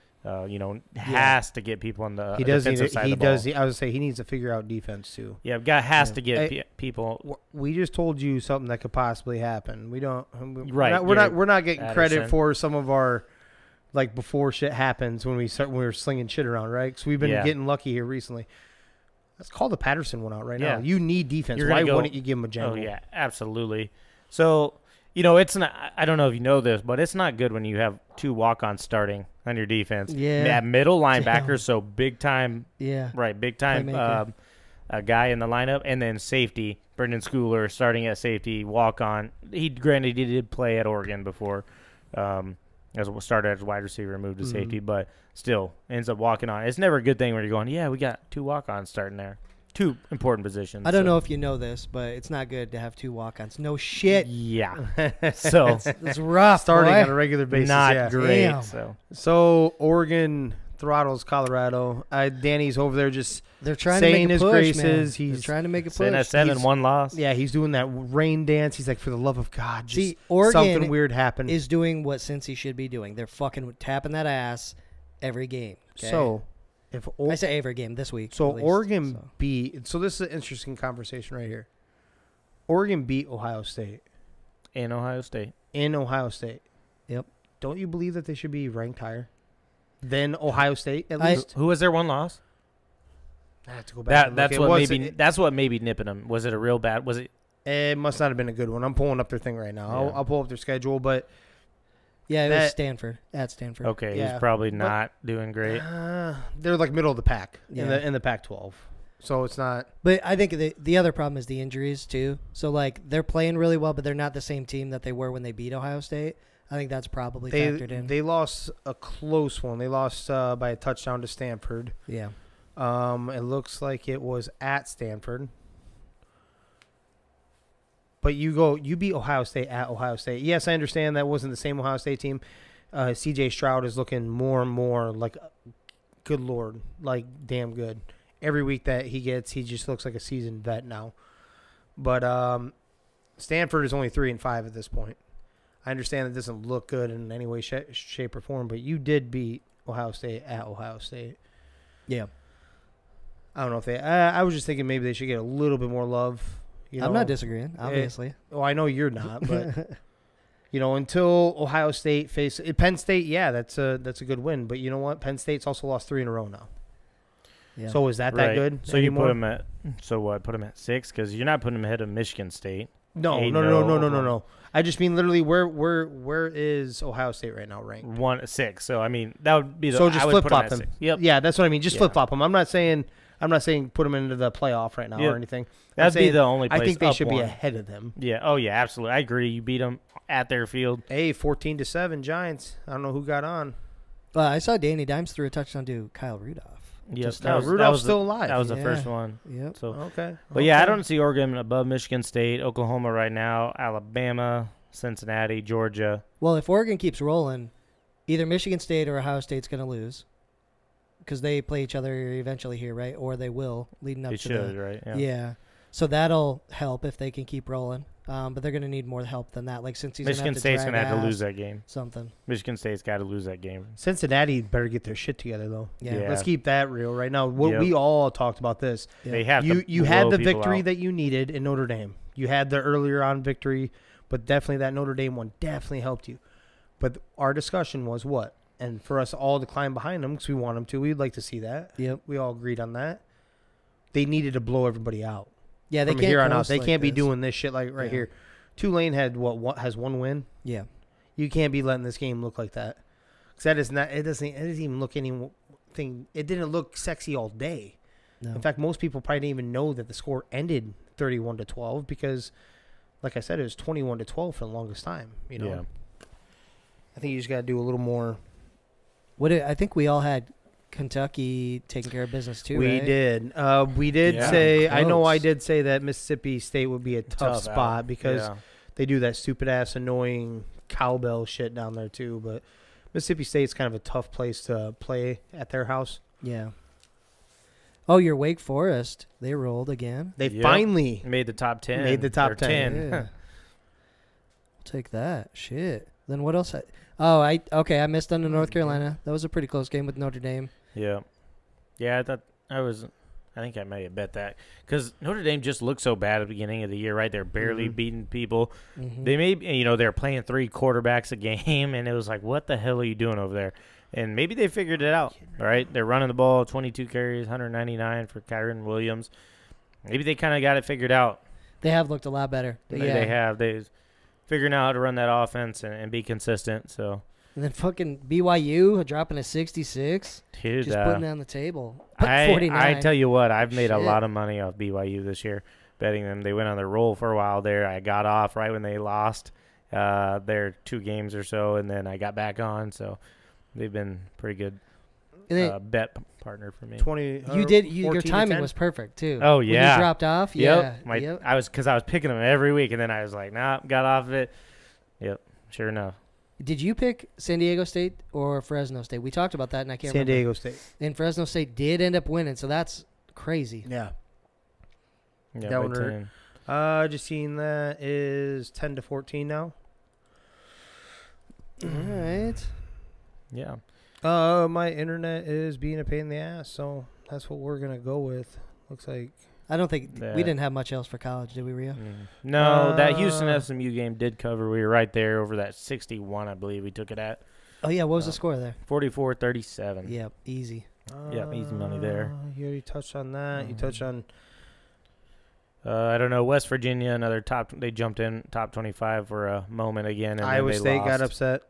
Has to get people on the defensive side of the ball. I would say he needs to figure out defense too. Yeah, has to get people. We just told you something that could possibly happen. We don't. Right, We're not getting credit Patterson. for some of our before shit happens when we were slinging shit around, right? Because we've been getting lucky here recently. Let's call the Patterson one out right now. Yeah. You need defense. You're Why gonna go- wouldn't you give him a jangle? Oh yeah, absolutely. So it's not. I don't know if you know this, but it's not good when you have 2 walk-ons starting on your defense. Yeah. At middle linebacker, Damn. so big time. Yeah. Right, big time Playmaker. a guy in the lineup, and then safety, Brendan Schooler starting at safety, walk on. He did play at Oregon before, started as wide receiver, moved to safety, but still ends up walking on. It's never a good thing when you're going, yeah, we got 2 walk-ons starting there. two important positions. I don't know if you know this, but it's not good to have 2 walk-ons. No shit. Yeah. So It's rough. Starting boy. on a regular basis. not yeah. great. Damn. So Oregon throttles Colorado. Danny's over there just They're trying saying to make a his push, graces. man. They're trying to make a push. 7-7, 1 loss. Yeah, he's doing that rain dance. He's like, for the love of God, just See, Oregon something weird happened. is doing what Cincy should be doing. They're fucking tapping that ass every game. Okay? So, if I say every game this week. so at least, Oregon so. beat. So this is an interesting conversation right here. Oregon beat Ohio State In Ohio State. in Ohio State. Yep. Don't you believe that they should be ranked higher than Ohio State at I- least? Who was their 1 loss? I have to go back. and look. That's what maybe nipping them. Was it a real bad? Was it? It must not have been a good one. I'm pulling up their thing right now. Yeah. I'll pull up their schedule, but Yeah, it was that- Stanford. At Stanford. Okay, Yeah, he's probably but- not doing great. they're like middle of the pack Yeah. in the Pac-12. So it's not. But I think the other problem is the injuries, too. So, like, they're playing really well, but they're not the same team that they were when they beat Ohio State. I think that's probably factored in. They lost a close one. They lost by a touchdown to Stanford. Yeah. It looks like it was at Stanford. But you beat Ohio State at Ohio State. Yes, I understand that wasn't the same Ohio State team. C.J. Stroud is looking more and more like, good Lord, like damn good. Every week that he gets, he just looks like a seasoned vet now. But Stanford is only 3-5 at this point. I understand it doesn't look good in any way, shape, or form, but you did beat Ohio State at Ohio State. Yeah. I don't know if they. I was just thinking maybe they should get a little bit more love. You know? I'm not disagreeing, obviously. Oh, I know you're not, but until Ohio State face Penn State, yeah, that's a good win. But you know what? Penn State's also lost 3 in a row now. Yeah. So is that Right. good? So anymore? you put him at. So what? Put him at 6 because you're not putting him ahead of Michigan State. No. I just mean literally where is Ohio State right now ranked? 1-6. So I mean that would be the. So just I would flip put 'em flop at them. 6. Yep. Yeah, that's what I mean. Just Yeah. flip flop them. I'm not saying put them into the playoff right now Yep. or anything. That'd be saying the only place I think they up should be one. ahead of them. Yeah. Oh yeah. Absolutely. I agree. You beat them at their field. Hey, 14-7 Giants. I don't know who got on. I saw Danny Dimes threw a touchdown to Kyle Rudolph. Yep. Just that was, Rudolph's that was still the, alive. That was the Yeah. first one. Yep. So. Okay. But yeah, I don't see Oregon above Michigan State, Oklahoma right now, Alabama, Cincinnati, Georgia. Well, if Oregon keeps rolling, either Michigan State or Ohio State's going to lose because they play each other eventually here, right? Or they will leading up They to should, right? Yeah. So that'll help if they can keep rolling. But they're going to need more help than that. Like since he's Michigan State's going to have to lose that game. something. Michigan State's got to lose that game. Cincinnati better get their shit together though. Yeah. Yeah. Let's keep that real right now. Yep. We all talked about this. Yeah. They have to You had blow the people victory out. that you needed in Notre Dame. You had the earlier on victory, but definitely that Notre Dame one definitely helped you. But our discussion was what? And for us all to climb behind them because we want them to. We'd like to see that. Yep. We all agreed on that. They needed to blow everybody out. Yeah, they From can't here on out. coast They like can't be this. doing this shit like right Yeah. here. Tulane had has 1 win. Yeah. You can't be letting this game look like that. Because that is not. It doesn't even look anything. It didn't look sexy all day. No. In fact, most people probably didn't even know that the score ended 31-12 because, like I said, it was 21-12 for the longest time. You know. Yeah. I think you just got to do a little more. I think we all had Kentucky taking care of business too. We right? did. We did Yeah. say. I know I Close. did say that Mississippi State would be a tough spot out. because Yeah. they do that stupid ass annoying cowbell shit down there too. But Mississippi State's kind of a tough place to play at their house. Yeah. Oh, your Wake Forest. They rolled again. They Yep. finally Made the top 10. Made the top Or 10. Yeah. I'll take that. Shit. Then what else? I missed on to North Carolina. That was a pretty close game with Notre Dame. Yeah. Yeah, I think I may have bet that. Because Notre Dame just looked so bad at the beginning of the year, right? They're barely Mhm. beating people. Mhm. They they're playing 3 quarterbacks a game, and it was like, what the hell are you doing over there? And maybe they figured it out, right? They're running the ball, 22 carries, 199 for Kyron Williams. Maybe they kind of got it figured out. They have looked a lot better. But yeah. They have. They're figuring out how to run that offense and be consistent. So, And then fucking BYU dropping a 66. dude, Just putting it on the table. Put 49. I tell you what, I've made a Shit. lot of money off BYU this year, betting them. They went on their roll for a while there. I got off right when they lost their 2 games or so, and then I got back on. So they've been pretty good. And then bet partner for me. 20. you did. 14 Your to timing 10? was perfect too. Oh, When yeah. you dropped off. Yep. Yeah. Yep. I was picking them every week, and then I was like, nah, got off of it. Yep. Sure enough. Did you pick San Diego State or Fresno State? We talked about that, and I can't remember. San Diego State. And Fresno State did end up winning, so that's crazy. Yeah. Yeah, That by one hurt. 10. Just seen that is 10 to 14 now. All right. Yeah. My internet is being a pain in the ass, so that's what we're gonna go with. Looks like I don't think That- we didn't have much else for college, did we, Rio? No, that Houston Uh, SMU game did cover. We were right there over that 61, I believe we took it at. Oh yeah, what was the score there? 44-37. Yep, easy. Yeah, easy money there. You already touched on that. You touched on I don't know. West Virginia, another top. They jumped in top 25 for a moment again. And Iowa then they State lost. got upset.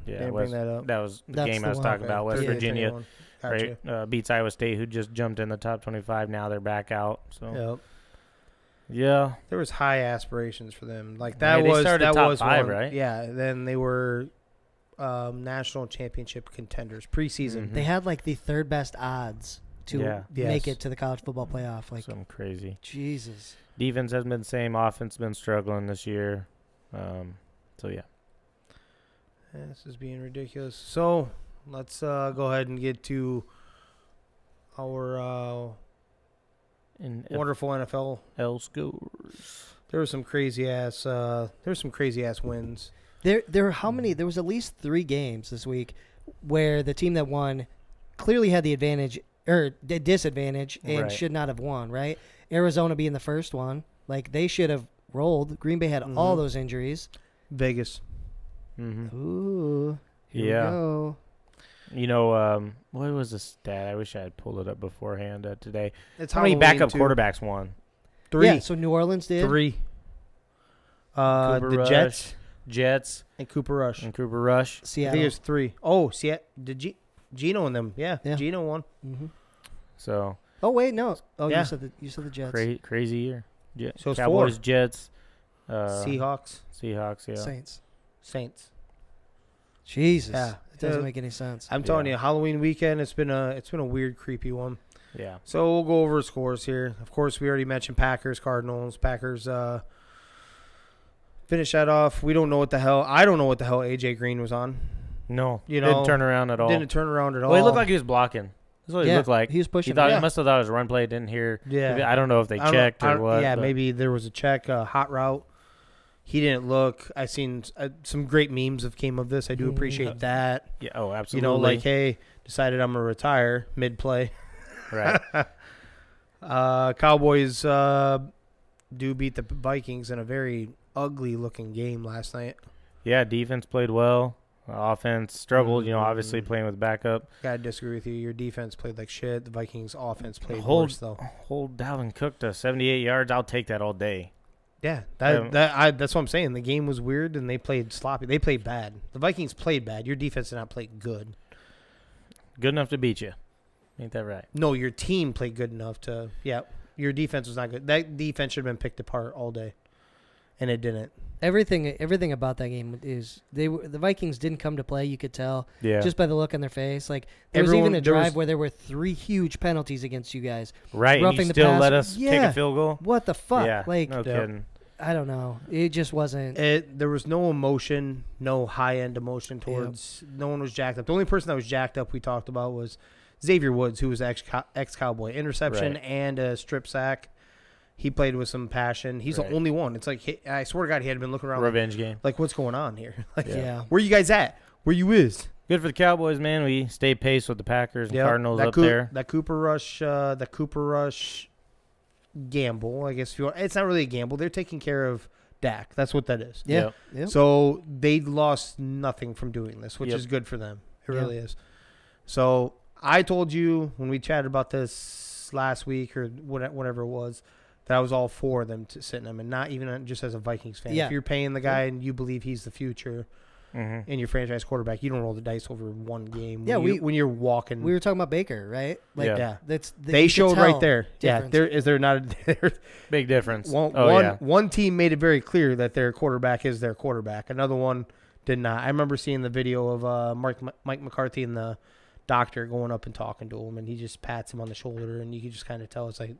Yeah, Didn't bring that up. That was the That's game the I was one. talking about. West 30 to Virginia, 21. Gotcha. right? Beats Iowa State, who just jumped in the top 25. Now they're back out. So Yep. yeah, There was high aspirations for them. Like Yeah, that they was started that top was 5, one. right? Yeah. Then they were national championship contenders preseason. Mhm. They had like the third best odds to Yeah. make Yes. it to the college football playoff. Like something crazy. Jesus. Defense hasn't been the same. Offense has been struggling this year. So yeah. Yeah, this is being ridiculous. So let's go ahead and get to our In wonderful NFL. L scores. There was some crazy ass wins. There were how many? There was at least 3 games this week where the team that won clearly had the advantage or the disadvantage and Right. should not have won. Right? Arizona being the first one, like they should have rolled. Green Bay had all Mhm. those injuries. Vegas. Mm-hmm. Ooh, here Yeah. we go. You know, what was the stat? I wish I had pulled it up beforehand today. It's How many Halloween, backup too. quarterbacks won? 3. Yeah, so New Orleans did. 3. Cooper The Rush, Jets and Cooper Rush. Cooper Rush. I Seattle. think it was 3. Oh, did Gino and them? Yeah, Yeah. Gino won. Mm-hmm. So Oh wait, no. Oh, Yeah. you said the Jets. crazy year. So it's Cowboys, 4. Jets, Seahawks, Seahawks. Yeah. Saints. Saints. Jesus. Yeah. It doesn't Uh, make any sense. I'm telling Yeah. you, Halloween weekend. It's been a weird, creepy one. Yeah. So we'll go over scores here. Of course, we already mentioned Packers, Cardinals. Packers finish that off. We don't know what the hell. I don't know what the hell AJ Green was on. No, You didn't know, turn around at all. Didn't turn around at all. Well, he looked like he was blocking. That's what he Yeah, looked like. he was He pushing. thought Yeah. he must have thought it was a run play. Didn't hear. Yeah. I don't know if they I don't- checked I or don't- what. Yeah, but- maybe there was a check, hot route. He didn't look. I seen some great memes have came of this. I do appreciate that. Yeah. Oh, You absolutely. know, like, hey, decided I'm gonna retire mid play. right. Cowboys do beat the Vikings in a very ugly looking game last night. Yeah, defense played well. Offense struggled. You know, obviously playing with backup. Gotta disagree with you. Your defense played like shit. The Vikings offense played Hold- worse though. Hold Dalvin Cook to 78 yards. I'll take that all day. Yeah, Um, that's what I'm saying. The game was weird and they played sloppy. They played bad. The Vikings played bad. Your defense did not play good. Good enough to beat you. Ain't that right? No, your team played good enough to. Yeah, your defense was not good. That defense should have been picked apart all day, and it didn't. Everything about that game is the Vikings didn't come to play. You could tell Yeah. just by the look on their face. Like there was even a there was- drive where there were 3 huge penalties against you guys. right. And roughing you the still passer. let us kick Yeah. a field goal. What the fuck? Yeah. Like no kidding. I don't know. It just wasn't. There was no emotion, no high end emotion towards. No one was jacked up. The only person that was jacked up we talked about was Xavier Woods, who was ex Cowboy, interception Right. and a strip sack. He played with some passion. He's Right. the only one. It's like I swear to God, he had been looking around Revenge game. like what's going on here? Like, Yeah. where you guys at? Where you is? Good for the Cowboys, man. We stay pace with the Packers and Yep. Cardinals that up Coo- there. That Cooper Rush gamble. I guess if you want, it's not really a gamble. They're taking care of Dak. That's what that is. Yeah. Yep. Yep. So they lost nothing from doing this, which Yep. is good for them. It Yeah. really is. So I told you when we chatted about this last week or whatever it was that I was all for them to sit in them, and not even just as a Vikings fan. Yeah. If you're paying the guy and you believe he's the future Mm-hmm. in your franchise quarterback, you don't roll the dice over one game. Yeah, when you're walking. We were talking about Baker, right? Like Yeah. yeah. that's They you could showed tell right there. Yeah, difference. there not Big difference. one, one team made it very clear that their quarterback is their quarterback. Another one did not. I remember seeing the video of Mike McCarthy in the doctor going up and talking to him, and he just pats him on the shoulder, and you can just kind of tell it's like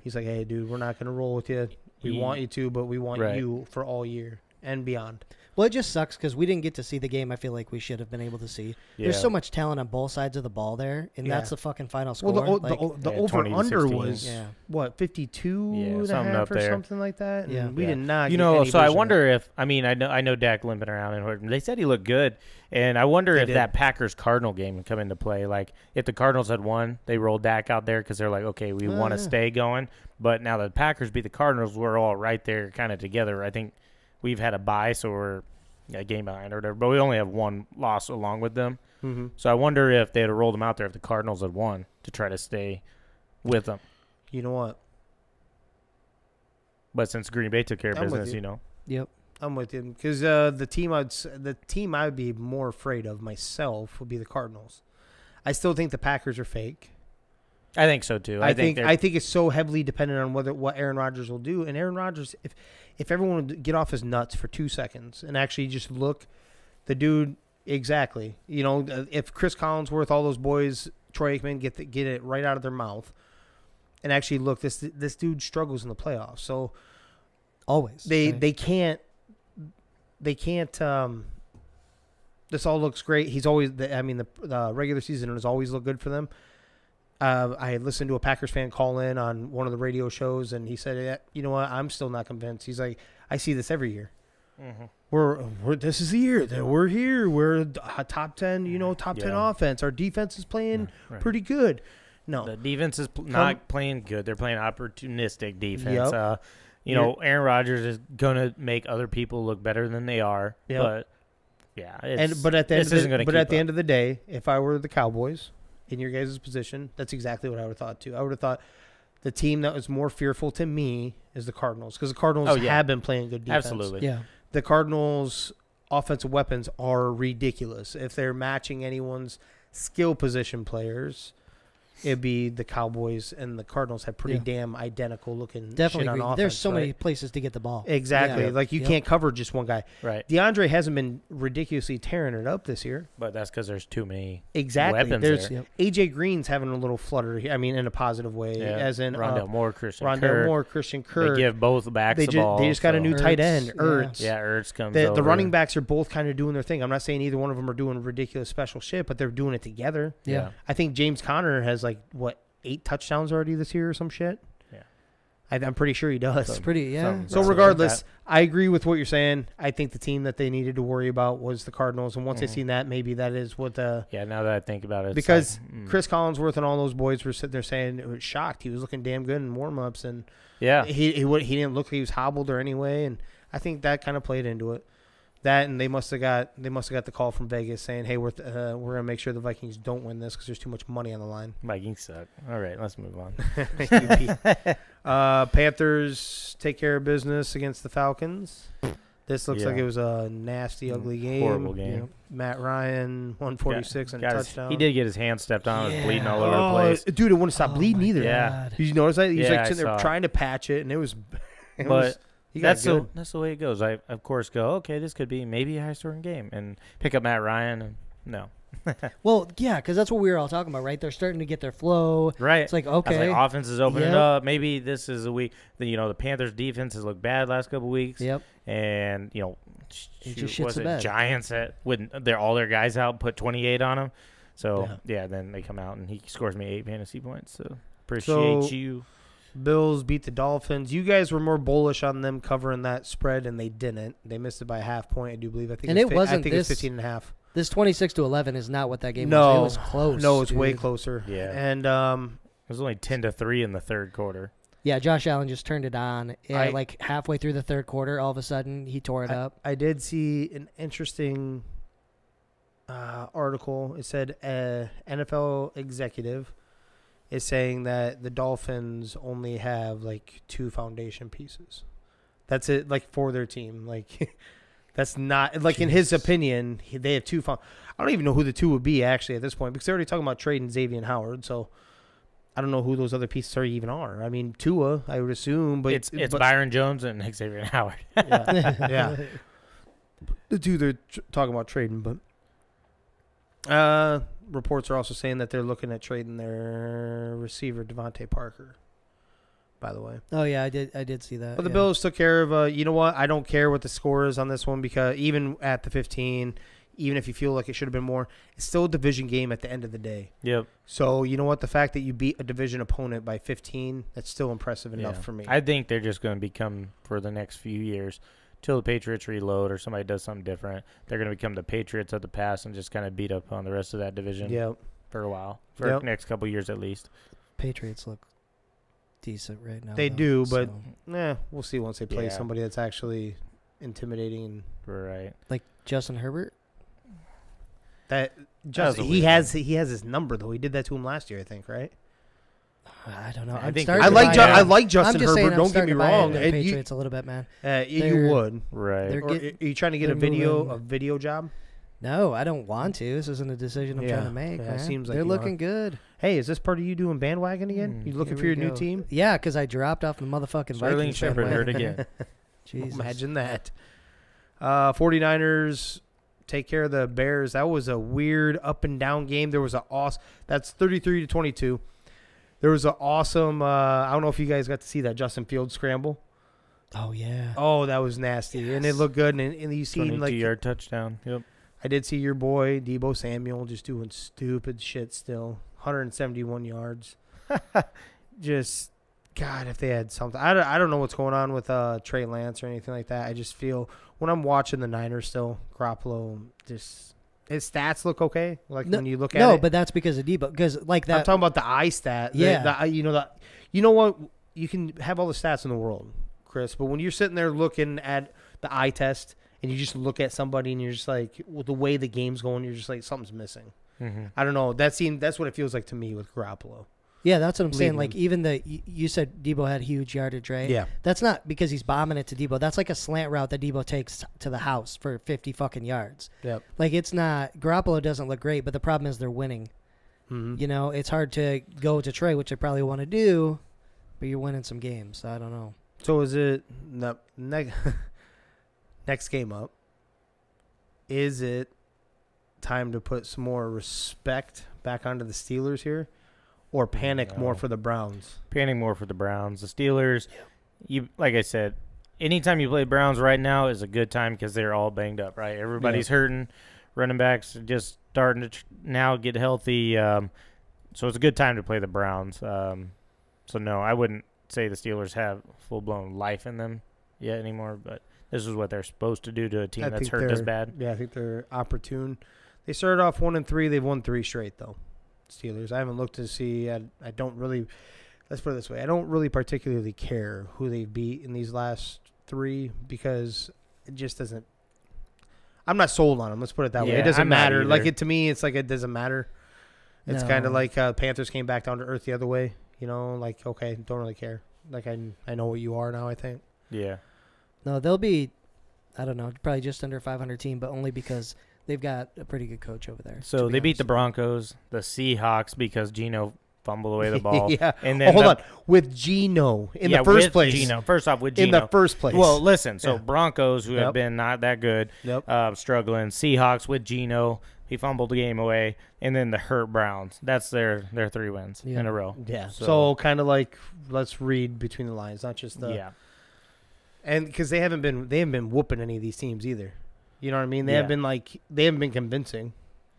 he's like, hey, dude, we're not going to roll with you. We want you to, but we want you for all year and beyond. Well, it just sucks because we didn't get to see the game I feel like we should have been able to see. Yeah. There's so much talent on both sides of the ball there, and that's the fucking final score. Well, the over-under was, what, 52 and a half or something like that? And we did not get any so I wonder if, I mean, I know Dak limping around, and they said he looked good, and I wonder if that Packers-Cardinal game would come into play. Like, if the Cardinals had won, they rolled Dak out there because they're like, okay, we want to stay going. But now the Packers beat the Cardinals, we're all right there kind of together. I think we've had a bye, so we're a game behind or whatever, but we only have one loss along with them. So I wonder if they had rolled them out there if the Cardinals had won to try to stay with them. You know what? But since Green Bay took care of business, Yep. I'm with you because the team I would be more afraid of myself would be the Cardinals. I still think the Packers are fake. I think so too. I think it's so heavily dependent on what Aaron Rodgers will do. And Aaron Rodgers, if everyone would get off his nuts for 2 seconds and actually just look, the dude exactly. If Chris Collinsworth, all those boys, Troy Aikman get it right out of their mouth, and actually look, this dude struggles in the playoffs. So always they can't. This all looks great. He's always. The regular season has always looked good for them. I had listened to a Packers fan call in on one of the radio shows, and he said, "You know what? I'm still not convinced." He's like, "I see this every year. We're this is the year that we're here. We're a top 10, top 10 offense. Our defense is playing pretty good. No, the defense is not playing good. They're playing opportunistic defense. Aaron Rodgers is gonna make other people look better than they are. But but at the end of the day, if I were the Cowboys in your guys' position, that's exactly what I would have thought too. I would have thought the team that was more fearful to me is the Cardinals, because the Cardinals have been playing good defense. Absolutely. Yeah. The Cardinals' offensive weapons are ridiculous. If they're matching anyone's skill position players, it'd be the Cowboys, and the Cardinals have pretty damn identical looking Definitely shit on agree. offense. There's so many places to get the ball. Exactly. Yeah. Like you can't cover just one guy. Right. DeAndre hasn't been ridiculously tearing it up this year. But that's because there's too many weapons there. AJ Green's having a little flutter here. I mean, in a positive way, as in Rondale Moore, Christian Kirk. They give both backs the ball. They just got a new tight end, Ertz. Yeah, Ertz comes over. The running backs are both kind of doing their thing. I'm not saying either one of them are doing ridiculous special shit, but they're doing it together. Yeah. I think James Conner has 8 touchdowns already this year or some shit. Yeah. I'm pretty sure he does. It's pretty, So regardless, I agree with what you're saying. I think the team that they needed to worry about was the Cardinals, and once they've seen that, maybe that is what the... Yeah, now that I think about it. Because Chris Collinsworth and all those boys were sitting there saying it was shocked. He was looking damn good in warm-ups, and he didn't look like he was hobbled or anyway, and I think that kind of played into it. That, and they must have got the call from Vegas saying, "Hey, we're gonna make sure the Vikings don't win this because there's too much money on the line." Vikings suck. All right, let's move on. Panthers take care of business against the Falcons. This looks like it was a nasty, ugly game. Horrible game. You know, Matt Ryan, 146 and a touchdown. He did get his hand stepped on. It was bleeding all over the place. Dude, it wouldn't stop bleeding either. Yeah. Did you notice that? He was sitting there trying to patch it, and it was. That's the way it goes. I, of course, go, okay, this could be maybe a high-scoring game, and pick up Matt Ryan, and no. Well, yeah, because that's what we were all talking about, right? They're starting to get their flow. Right. It's like, okay. Offense is opening up. Maybe this is a week. The Panthers' defense has looked bad last couple of weeks. Yep. And, Giants they're all their guys out, put 28 on them. So, then they come out, and he scores me 8 fantasy points. So, appreciate you. Bills beat the Dolphins. You guys were more bullish on them covering that spread, and they didn't. They missed it by a half point, I do believe. I think it was 15 and a half. This 26-11 is not what that game was. It was close. No, it's way closer. Yeah. And it was only 10-3 in the third quarter. Yeah, Josh Allen just turned it on. Halfway through the third quarter, all of a sudden, he tore it up. I did see an interesting article. It said NFL executive is saying that the Dolphins only have 2 foundation pieces. That's it, for their team. That's not in his opinion. They have 2. I don't even know who the 2 would be actually at this point, because they're already talking about trading Xavier Howard. So I don't know who those other pieces even are. I mean, Tua, I would assume, but it's Byron Jones and Xavier Howard. Yeah. The 2 they're talking about trading, but reports are also saying that they're looking at trading their receiver Devontae Parker. By the way. Oh yeah, I did see that. But the yeah. Bills took care of. You know what? I don't care what the score is on this one because even at the 15, even if you feel like it should have been more, it's still a division game at the end of the day. Yep. So you know what? The fact that you beat a division opponent by 15, that's still impressive enough for me. I think they're just going to become for the next few years. Till the Patriots reload or somebody does something different, they're going to become the Patriots of the past and just kind of beat up on the rest of that division for a while, for the next couple of years at least. Patriots look decent right now. They though, do, but so. we'll see once they play somebody that's actually intimidating. Right. Like Justin Herbert? He has his number, though. He did that to him last year, I think, right? I don't know. I like Justin Herbert. Don't get me wrong. The Patriots a little bit, man. You would, right? Are you trying to get a video job? No, I don't want to. This isn't a decision I'm trying to make. Yeah, it seems like they're looking good. Hey, is this part of you doing bandwagon again? You looking for your new team? Yeah, because I dropped off the motherfucking Sterling Vikings. Shepard heard again. Jesus. Imagine that. 49ers take care of the Bears. That was a weird up and down game. There was an awesome. That's 33-22. There was an awesome. I don't know if you guys got to see that Justin Fields scramble. Oh yeah. Oh, that was nasty, and it looked good. And you seen like 22-yard touchdown. Yep. I did see your boy Deebo Samuel just doing stupid shit. Still 171 yards. Just God, if they had something. I don't know what's going on with Trey Lance or anything like that. I just feel when I'm watching the Niners still, Garoppolo just. His stats look okay, like when you look at it. No, but that's because of Debo. Because like that, I'm talking about the eye stat. Yeah. You know what? You can have all the stats in the world, Chris, but when you're sitting there looking at the eye test and you just look at somebody and you're just like, well, the way the game's going, you're just like, something's missing. Mm-hmm. I don't know. That's what it feels like to me with Garoppolo. Yeah, that's what I'm saying. Leading Like, them. even you said Debo had huge yardage, right? Yeah. That's not because he's bombing it to Debo. That's like a slant route that Debo takes to the house for 50 fucking yards. Yep. Like, it's not – Garoppolo doesn't look great, but the problem is they're winning. Mm-hmm. You know, it's hard to go to Trey, which they probably want to do, but you're winning some games. So I don't know. So is it next game up? Is it time to put some more respect back onto the Steelers here? Or panic more for the Browns? Panic more for the Browns. The Steelers, like I said, anytime you play Browns right now is a good time because they're all banged up, right? Everybody's hurting. Running backs are just starting to now get healthy. So it's a good time to play the Browns. So, no, I wouldn't say the Steelers have full-blown life in them yet anymore, but this is what they're supposed to do to a team that's hurt this bad. Yeah, I think they're opportune. They started off 1-3. They've won 3 straight, though. Steelers. I haven't looked to see. I don't really. Let's put it this way. I don't really particularly care who they beat in these last 3 because it just doesn't. I'm not sold on them. Let's put it that way. It doesn't matter. Like to me, it's like it doesn't matter. It's kind of like Panthers came back down to earth the other way. You know, like okay, don't really care. Like I know what you are now. I think. Yeah. No, they'll be, I don't know, probably just under 500 team, but only because they've got a pretty good coach over there. So they beat the Broncos, the Seahawks because Geno fumbled away the ball. Yeah. And then hold on. With Geno in the first place. Geno. First off, with Geno. In the first place. Well, listen. So Broncos, who have been not that good, struggling. Seahawks with Geno. He fumbled the game away. And then the hurt Browns. That's their 3 wins in a row. Yeah. So kind of like let's read between the lines, not just the. Yeah. And because they haven't been whooping any of these teams either. You know what I mean? They haven't been convincing.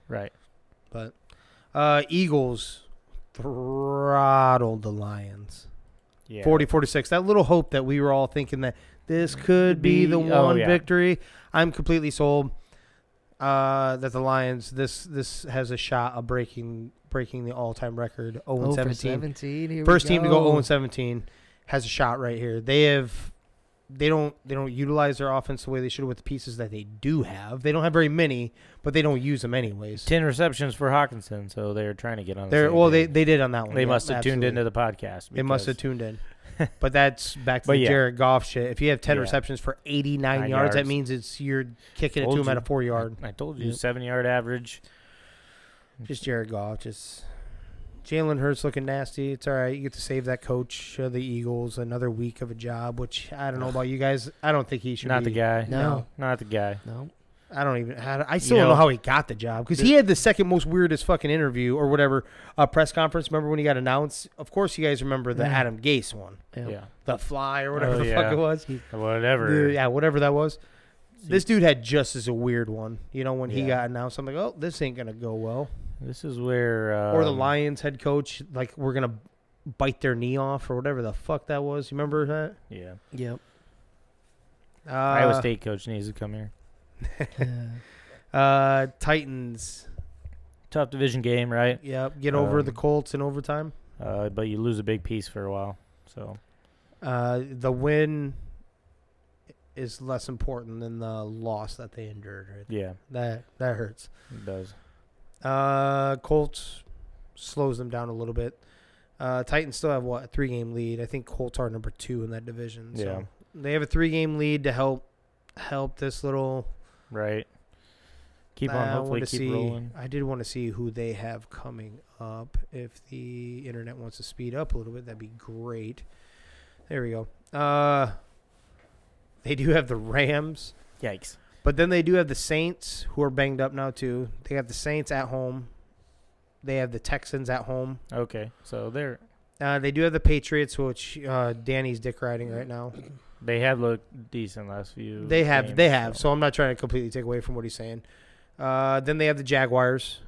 Right. But Eagles throttled the Lions. Yeah. 40-46. That little hope that we were all thinking that this could be the one victory. I'm completely sold that the Lions this has a shot of breaking the all-time record 0-17. First team to go 0-17 has a shot right here. They don't utilize their offense the way they should with the pieces that they do have. They don't have very many, but they don't use them anyways. 10 receptions for Hawkinson, so they're trying to get on. They did on that one. They must have tuned into the podcast. They must have tuned in. But that's back to the Jared Goff shit. If you have 10 receptions for 89 yards, that means you're kicking it to him at a 4-yard. I told you, 7-yard average. Just Jared Goff. Just Jalen Hurts looking nasty. It's all right. You get to save that coach of the Eagles another week of a job, which I don't know about you guys. I don't think he should Not be. the guy. No. Not the guy. No. I still don't know how he got the job because he had the second most weirdest fucking interview or whatever press conference. Remember when he got announced? Of course, you guys remember the Adam Gase one. Yeah. The fly or whatever the fuck it was. Whatever. Whatever that was. This dude had just as a weird one. You know, when he got announced, I'm like, oh, this ain't gonna go well. This is where or the Lions head coach, like, we're gonna bite their knee off or whatever the fuck that was. You remember that? Yeah. Yep. Iowa State coach needs to come here. Titans. Tough division game, right? Yep. Get over the Colts in overtime. But you lose a big piece for a while. So the win is less important than the loss that they endured. Right? Yeah. That hurts. It does. Colts slows them down a little bit. Titans still have, a 3-game lead. I think Colts are number 2 in that division. So Yeah. they have a 3-game lead to help this little. Right. Hopefully keep rolling. I did want to see who they have coming up. If the internet wants to speed up a little bit, that'd be great. There we go. They do have the Rams. Yikes. But then they do have the Saints, who are banged up now, too. They have the Saints at home. They have the Texans at home. Okay. So they're... They do have the Patriots, which Danny's dick riding right now. They have looked decent last few They have. games, They have. So I'm not trying to completely take away from what he's saying. Then they have the Jaguars.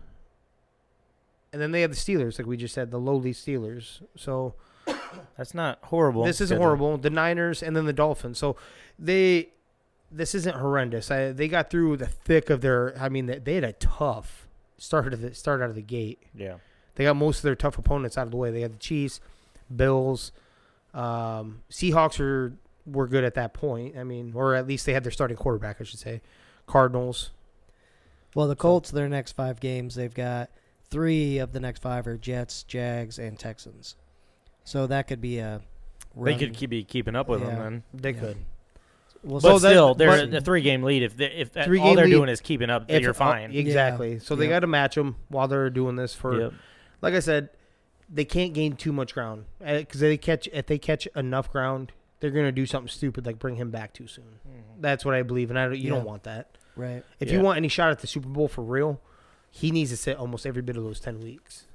And then they have the Steelers, like we just said, the lowly Steelers. So that's not horrible. This isn't horrible. The Niners and then the Dolphins. So this isn't horrendous. They got through the thick of their. I mean, they had a tough start out of the gate. Yeah. They got most of their tough opponents out of the way. They had the Chiefs, Bills, Seahawks were good at that point. I mean, or at least they had their starting quarterback, I should say. Cardinals. Well, the Colts, their next 5 games, they've got 3 of the next 5 are Jets, Jags, and Texans. So that could be a run. They could be keeping up with them then. They could. Well, but still, they're a 3-game lead. If all they're doing is keeping up, you're fine. Exactly. So they got to match them while they're doing this for, like I said, they can't gain too much ground because if they catch enough ground, they're going to do something stupid like bring him back too soon. Mm-hmm. That's what I believe, and you don't want that. Right. If you want any shot at the Super Bowl for real, he needs to sit almost every bit of those 10 weeks,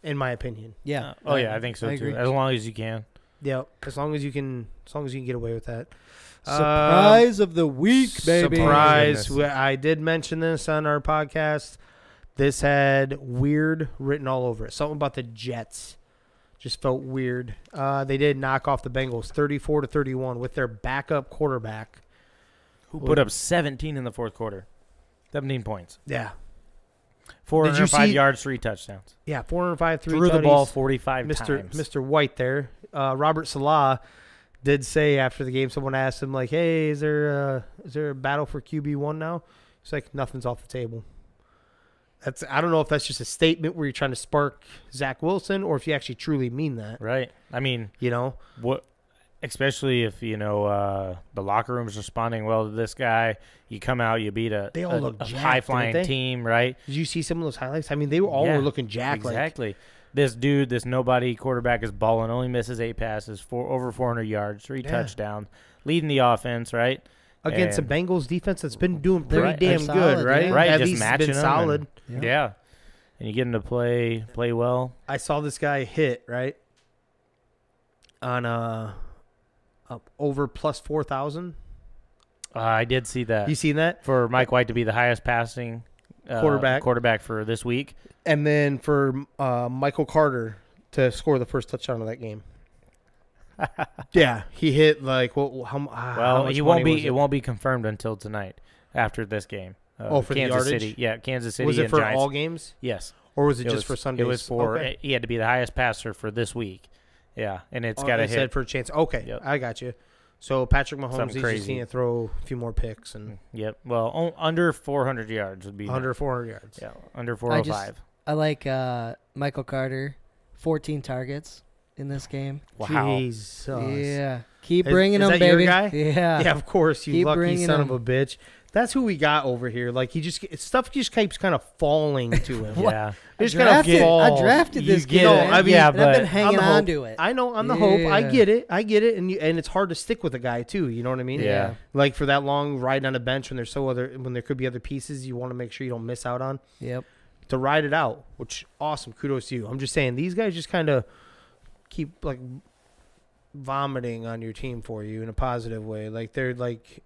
in my opinion. Yeah. I think so too. As long as you can. Yeah. As long as you can get away with that. Surprise of the week, baby. Surprise. I did mention this on our podcast. This had weird written all over it. Something about the Jets just felt weird. They did knock off the Bengals 34-31 with their backup quarterback. Who put up 17 in the fourth quarter. 17 points. Yeah. 405 yards, 3 touchdowns. Yeah, 405, 3 Threw tutties. the ball 45 times. Mr. White there. Robert Salah did say after the game, someone asked him, like, hey, is there a battle for QB1 now? He's like, nothing's off the table. I don't know if that's just a statement where you're trying to spark Zach Wilson or if you actually truly mean that. Right. I mean, what? Especially if, the locker room's responding well to this guy. You come out, you beat a high-flying team, right? Did you see some of those highlights? I mean, they were looking jacked. Exactly. This nobody quarterback is balling, only misses 8 passes, over 400 yards, 3 touchdowns, leading the offense, right? Against the Bengals defense that's been doing pretty damn good, right? Yeah. Right, At just least matching been them solid. Yeah. And you get them to play well. I saw this guy hit, right, on over plus 4,000. I did see that. You seen that? For Mike White to be the highest passing quarterback for this week. And then for Michael Carter to score the first touchdown of that game. Yeah, he hit like how much he won't be. It won't be confirmed until tonight after this game. For Kansas the City. Yeah, Kansas City. Was it and for Giants. all games? Yes. Or was it just for Sundays? It was for. He had to be the highest passer for this week. Yeah, and it's got to hit. Said for a chance. Okay, yep. I got you. So Patrick Mahomes is just going to throw a few more picks and. Yep. Well, under 400 yards would be. Under 400 yards. Yeah, under 405. I like Michael Carter, 14 targets in this game. Wow. Jesus. Yeah. Keep bringing is him, that your baby. guy? Yeah. Yeah, of course, you Keep lucky bringing son him. of a bitch. That's who we got over here. Like stuff just keeps kind of falling to him. Yeah. It just kind of falls. I drafted this You kid. get it. man. I mean, Yeah, and I've been but hanging the on hope. to it. I know I'm the hope. I Yeah. get it, and it's hard to stick with a guy too. You know what I mean? Yeah. Like for that long ride on a bench when when there could be other pieces you want to make sure you don't miss out on. Yep. To ride it out, which awesome, kudos to you. I'm just saying these guys just kind of keep like vomiting on your team for you in a positive way. Like they're like,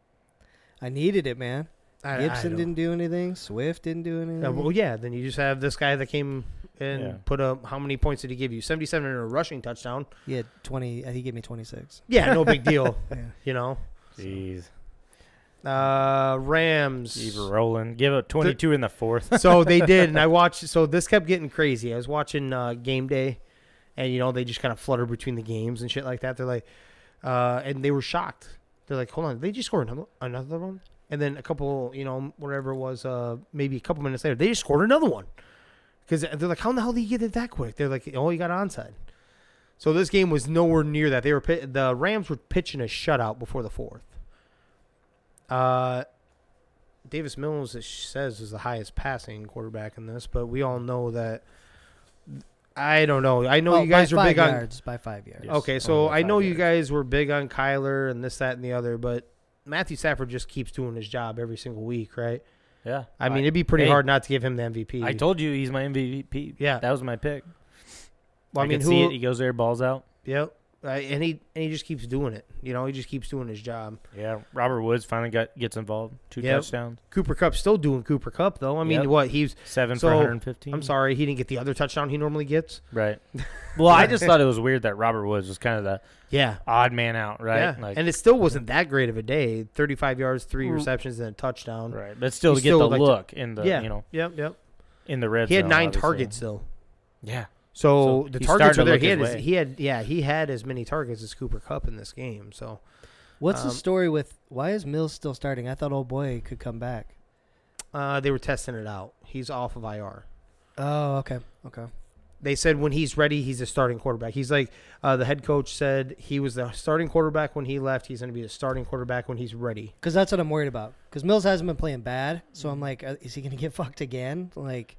I needed it, man. I Gibson don't- didn't do anything. Swift didn't do anything. Well, yeah. Then you just have this guy that came and Yeah. put up. How many points did he give you? 77 and a rushing touchdown. He had 20. He gave me 26. Yeah, no big deal. Yeah. You know. Jeez. Rams. Keep it rolling. Give it 22 in the fourth. So they did, and I watched. So this kept getting crazy. I was watching Game Day, and they just kind of fluttered between the games and shit like that. They're like, and they were shocked. They're like, hold on, they just scored another one, and then a couple, whatever it was, maybe a couple minutes later, they just scored another one. Because they're like, how in the hell did you get it that quick? They're like, oh, you got onside. So this game was nowhere near that. The Rams were pitching a shutout before the fourth. Davis Mills, it says, is the highest passing quarterback in this, but we all know that. I don't know. I know you guys are big yards, by 5 yards. Yes. Okay, so Only by I know 5 you yards. guys were big on Kyler and this, that, and the other, but Matthew Stafford just keeps doing his job every single week, right? Yeah. I mean, it'd be pretty hey, hard not to give him the MVP. I told you he's my MVP. Yeah. That was my pick. Well, I mean, see it. He goes there, balls out. Yep. And he just keeps doing it. He just keeps doing his job. Yeah. Robert Woods finally gets involved. 2 Yep. touchdowns. Cooper Kupp's still doing Cooper Kupp, though. I mean, Yep. what? He's 7 So, for 115. I'm sorry, he didn't get the other touchdown he normally gets. Right. Well, I just thought it was weird that Robert Woods was kind of the Yeah. odd man out, right? Yeah. Like, And it still wasn't that great of a day. 35 yards, 3 receptions, and a touchdown. right. But still He to get still the like to- look in the, Yeah. Yep. in the red He had zone, 9 obviously. targets, though. Yeah. So So the he's targets starting are to there. look his way. He had as many targets as Cooper Kupp in this game. So What's the story with why is Mills still starting? I thought old boy could come back. they were testing it out. He's off of IR. Oh, okay. Okay. They said when he's ready, he's a starting quarterback. He's like the head coach said he was the starting quarterback when he left. He's going to be the starting quarterback when he's ready. Because that's what I'm worried about. Because Mills hasn't been playing bad, so I'm like, is he going to get fucked again? Like,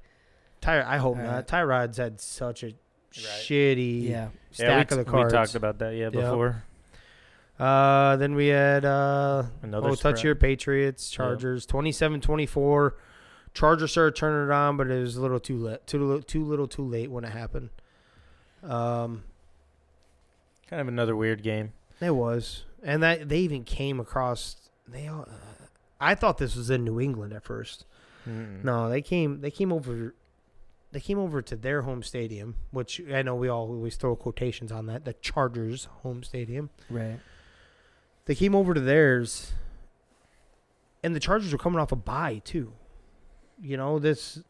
I hope All not. right. Tyrod's had such a shitty yeah. stack of the cards. We talked about that, before. Then we had Another touch spread. here, Patriots, Chargers, 27-24. Chargers started turning it on, but it was a little too late. Too late when it happened. Kind of another weird game. It was, and that they even came across. I thought this was in New England at first. Mm-mm. No, they came over. They came over to their home stadium, which I know we always throw quotations on that. The Chargers' home stadium. Right. They came over to theirs, and the Chargers were coming off a bye too. This.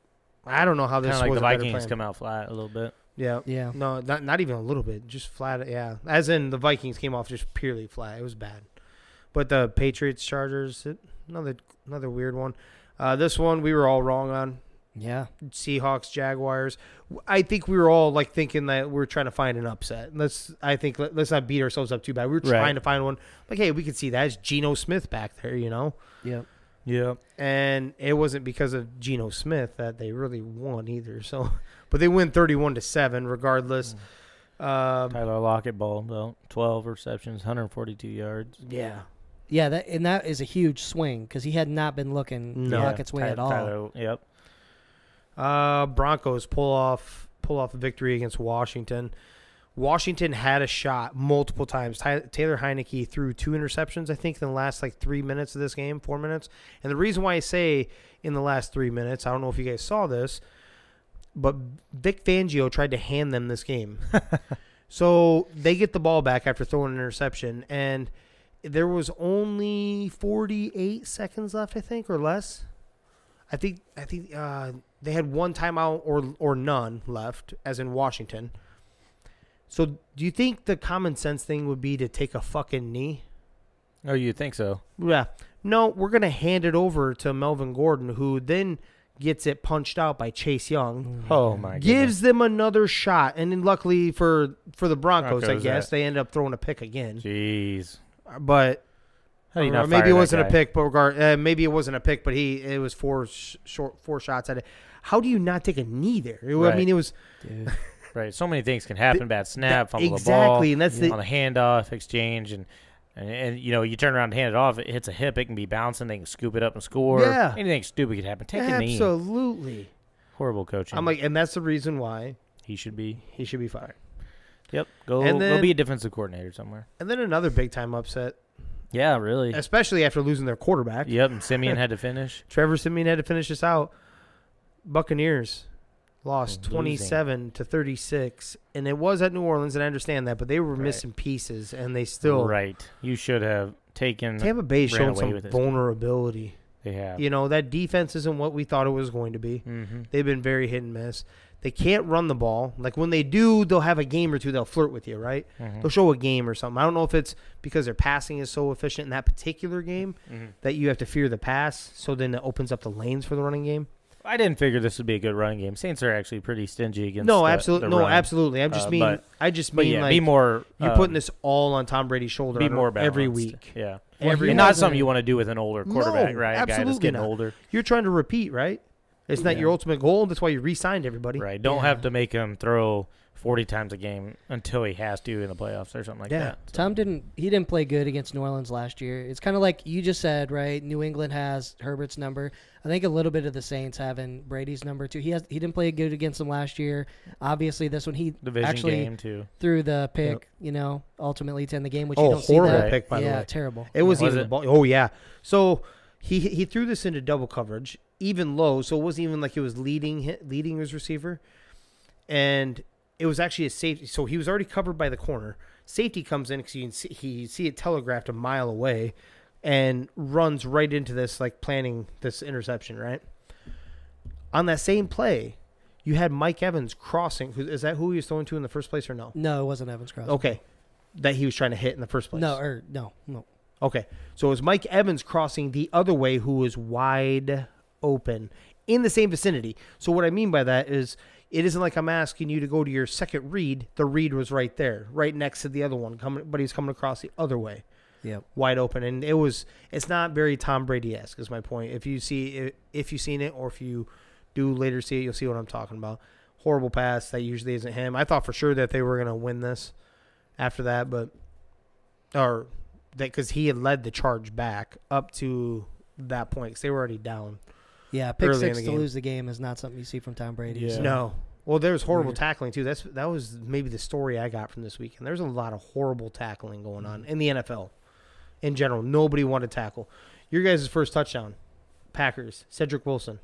I don't know how this Kind of like was the a better Vikings plan. come out flat a little bit. Yeah. Yeah. No, not even a little bit. Just flat. Yeah. As in the Vikings came off just purely flat. It was bad. But the Patriots, Chargers, another weird one. This one we were all wrong on. Yeah. Seahawks, Jaguars. I think we were all like thinking that we were trying to find an upset. Let's not beat ourselves up too bad. We were trying to find one. Like, hey, we could see that. It's Geno Smith back there, Yep. Yeah. And it wasn't because of Geno Smith that they really won either. So, but they win 31-7 regardless. Tyler Lockett ball, though. 12 receptions, 142 yards. Yeah. Yeah, that is a huge swing because he had not been looking No. Lockett's way at all. Tyler, yep. Broncos pull off a victory against Washington. Washington had a shot multiple times. Taylor Heineke threw 2 interceptions, I think, in the last 3 minutes of this game, 4 minutes. And the reason why I say in the last 3 minutes, I don't know if you guys saw this, but Vic Fangio tried to hand them this game. So they get the ball back after throwing an interception, and there was only 48 seconds left, I think, or less. I think they had one timeout or none left, as in Washington. So do you think the common sense thing would be to take a fucking knee? Oh, you think so? Yeah. No, we're going to hand it over to Melvin Gordon, who then gets it punched out by Chase Young. Oh, my God. Gives them another shot. And then luckily for for the Broncos, I Broncos, guess. They ended up throwing a pick again. Jeez. But How do you or not maybe fire it that wasn't a guy? pick, but maybe it wasn't a pick, but it was four shots at it. How do you not take a knee there? I Right. mean, it was Dude. Right. So many things can happen. Bad snap, fumble the exactly, ball, and that's on a handoff, exchange, and you know, you turn around and hand it off, it hits a hip, it can be bouncing, they can scoop it up and score. Yeah. Anything stupid could happen. Take a knee. absolutely. Horrible coaching. I'm like, and that's the reason why he should be. he should be fired. Yep. Go be a defensive coordinator somewhere. And then another big time upset, Yeah, really. especially after losing their quarterback. Yep. And Simeon had to finish. Trevor Siemian had to finish this out. Buccaneers lost Losing. 27-36, and it was at New Orleans, and I understand that, but they were Right. missing pieces, and they still Right. You should have taken. Tampa Bay ran showed away some with this. vulnerability. They have. You know, that defense isn't what we thought it was going to be. Mm-hmm. They've been very hit and miss. They can't run the ball. Like when they do, they'll have a game or two. They'll flirt with you, right? Mm-hmm. They'll show a game or something. I don't know if it's because their passing is so efficient in that particular game Mm-hmm. that you have to fear the pass. So then it opens up the lanes for the running game. I didn't figure this would be a good running game. Saints are actually pretty stingy against. No, the absolutely, the no, run. absolutely. I just mean But yeah, like be more. you're putting this all on Tom Brady's shoulder Be more balanced. every week. Yeah. Every And not week. something you want to do with an older quarterback, No, right? A guy that's absolutely getting not. older. You're trying to repeat, right? It's not Yeah. your ultimate goal. That's why you re-signed everybody. Right. Don't Yeah. have to make him throw 40 times a game until he has to in the playoffs or something like Yeah. that. So, Tom didn't play good against New Orleans last year. It's kind of like you just said, right? New England has Herbert's number. I think a little bit of the Saints having Brady's number too. He didn't play good against them last year. Obviously, this one he division actually game too. threw the pick. Yep. You know, ultimately to end the game, which you Oh, don't see horrible that. pick, by the Yeah, way. terrible. It was Was even it? the ball. Oh yeah. So he threw this into double coverage, even low. So it wasn't even like he was leading his receiver, and it was actually a safety. So he was already covered by the corner. Safety comes in because you see it telegraphed a mile away, and runs right into this, like planning this interception. Right on that same play, you had Mike Evans crossing. Is that who he was throwing to in the first place or no? No, it wasn't Evans Cross. Okay, that he was trying to hit in the first place. No. Okay, so it was Mike Evans crossing the other way, who was wide open in the same vicinity. So what I mean by that is, it isn't like I'm asking you to go to your second read. The read was right there, right next to the other one, but he's coming across the other way, Yep. wide open, and it's not very Tom Brady-esque, is my point. If you've seen it, or if you do later see it, you'll see what I'm talking about. Horrible pass that usually isn't him. I thought for sure that they were gonna win this after that, because he had led the charge back up to that point, because they were already down. Yeah, pick Early in six the to game. lose the game is not something you see from Tom Brady. Yeah. so- No. Well, there was horrible Weird. tackling, too. That was maybe the story I got from this weekend. There's a lot of horrible tackling going on in the NFL in general. Nobody wanted to tackle. Your guys' first touchdown, Packers, Cedric Wilson.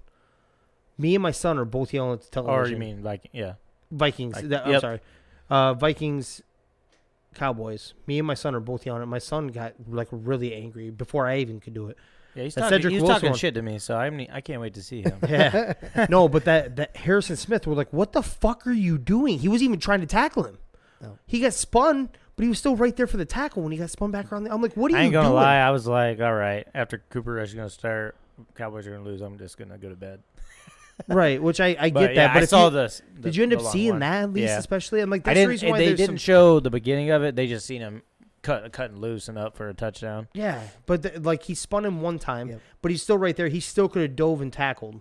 Me and my son are both yelling at the television. Or you mean like, yeah. Vikings. I'm Yep. sorry. Vikings, Cowboys. Me and my son are both yelling. My son got like really angry before I even could do it. Yeah, he's That talking, Cedric he's Wilson talking one. shit to me, so I can't wait to see him. Yeah. No, but that Harrison Smith, we're like, what the fuck are you doing? He wasn't even trying to tackle him. No. He got spun, but he was still right there for the tackle when he got spun back around. I'm like, what are I you ain't gonna doing? lie, I was like, all right, after Cooper Rush is gonna start, Cowboys are gonna lose, I'm just gonna go to bed. Right, which I But get yeah, that. But I if saw you, this. did you end up the long seeing one. that at least, Yeah. especially? I'm like, I that's the didn't. reason why They there's didn't show the beginning of it. They just seen him cutting loose and up for a touchdown. Yeah, but like he spun him one time, Yep. but he's still right there. He still could have dove and tackled.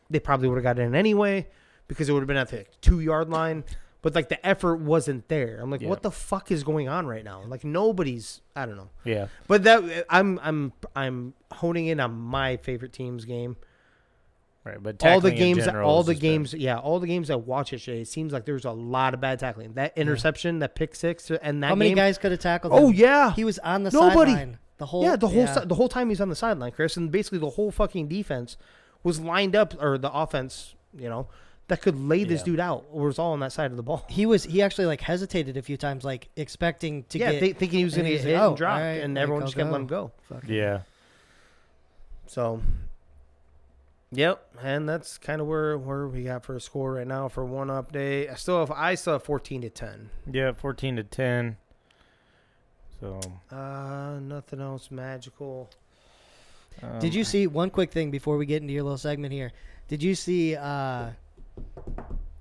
They probably would have got in anyway because it would have been at the 2-yard line. But like the effort wasn't there. I'm like, Yeah. what the fuck is going on right now? Like nobody's. I don't know. Yeah. But that I'm honing in on my favorite team's game. Right, but All the tackling in games, general all has the just been- games, yeah, all the games I watch yesterday. It seems like there's a lot of bad tackling. That interception, that pick six, and that How many game. guys could have tackled Oh him? yeah, He was on the Nobody. sideline. The whole the whole time he's on the sideline, Chris, and basically the whole fucking defense was lined up, or the offense, that could lay this Yeah. dude out, or was all on that side of the ball. He actually like hesitated a few times, like expecting to get. Thinking he was and going to he's get hit like, oh, and dropped, all right, and like, everyone I'll just kept go. letting him go. Fucking- Yeah. So, yep, and that's kind of where we got for a score right now for one update. I still have 14-10. Yeah, 14-10. So. Nothing else magical. Did you see one quick thing before we get into your little segment here? Did you see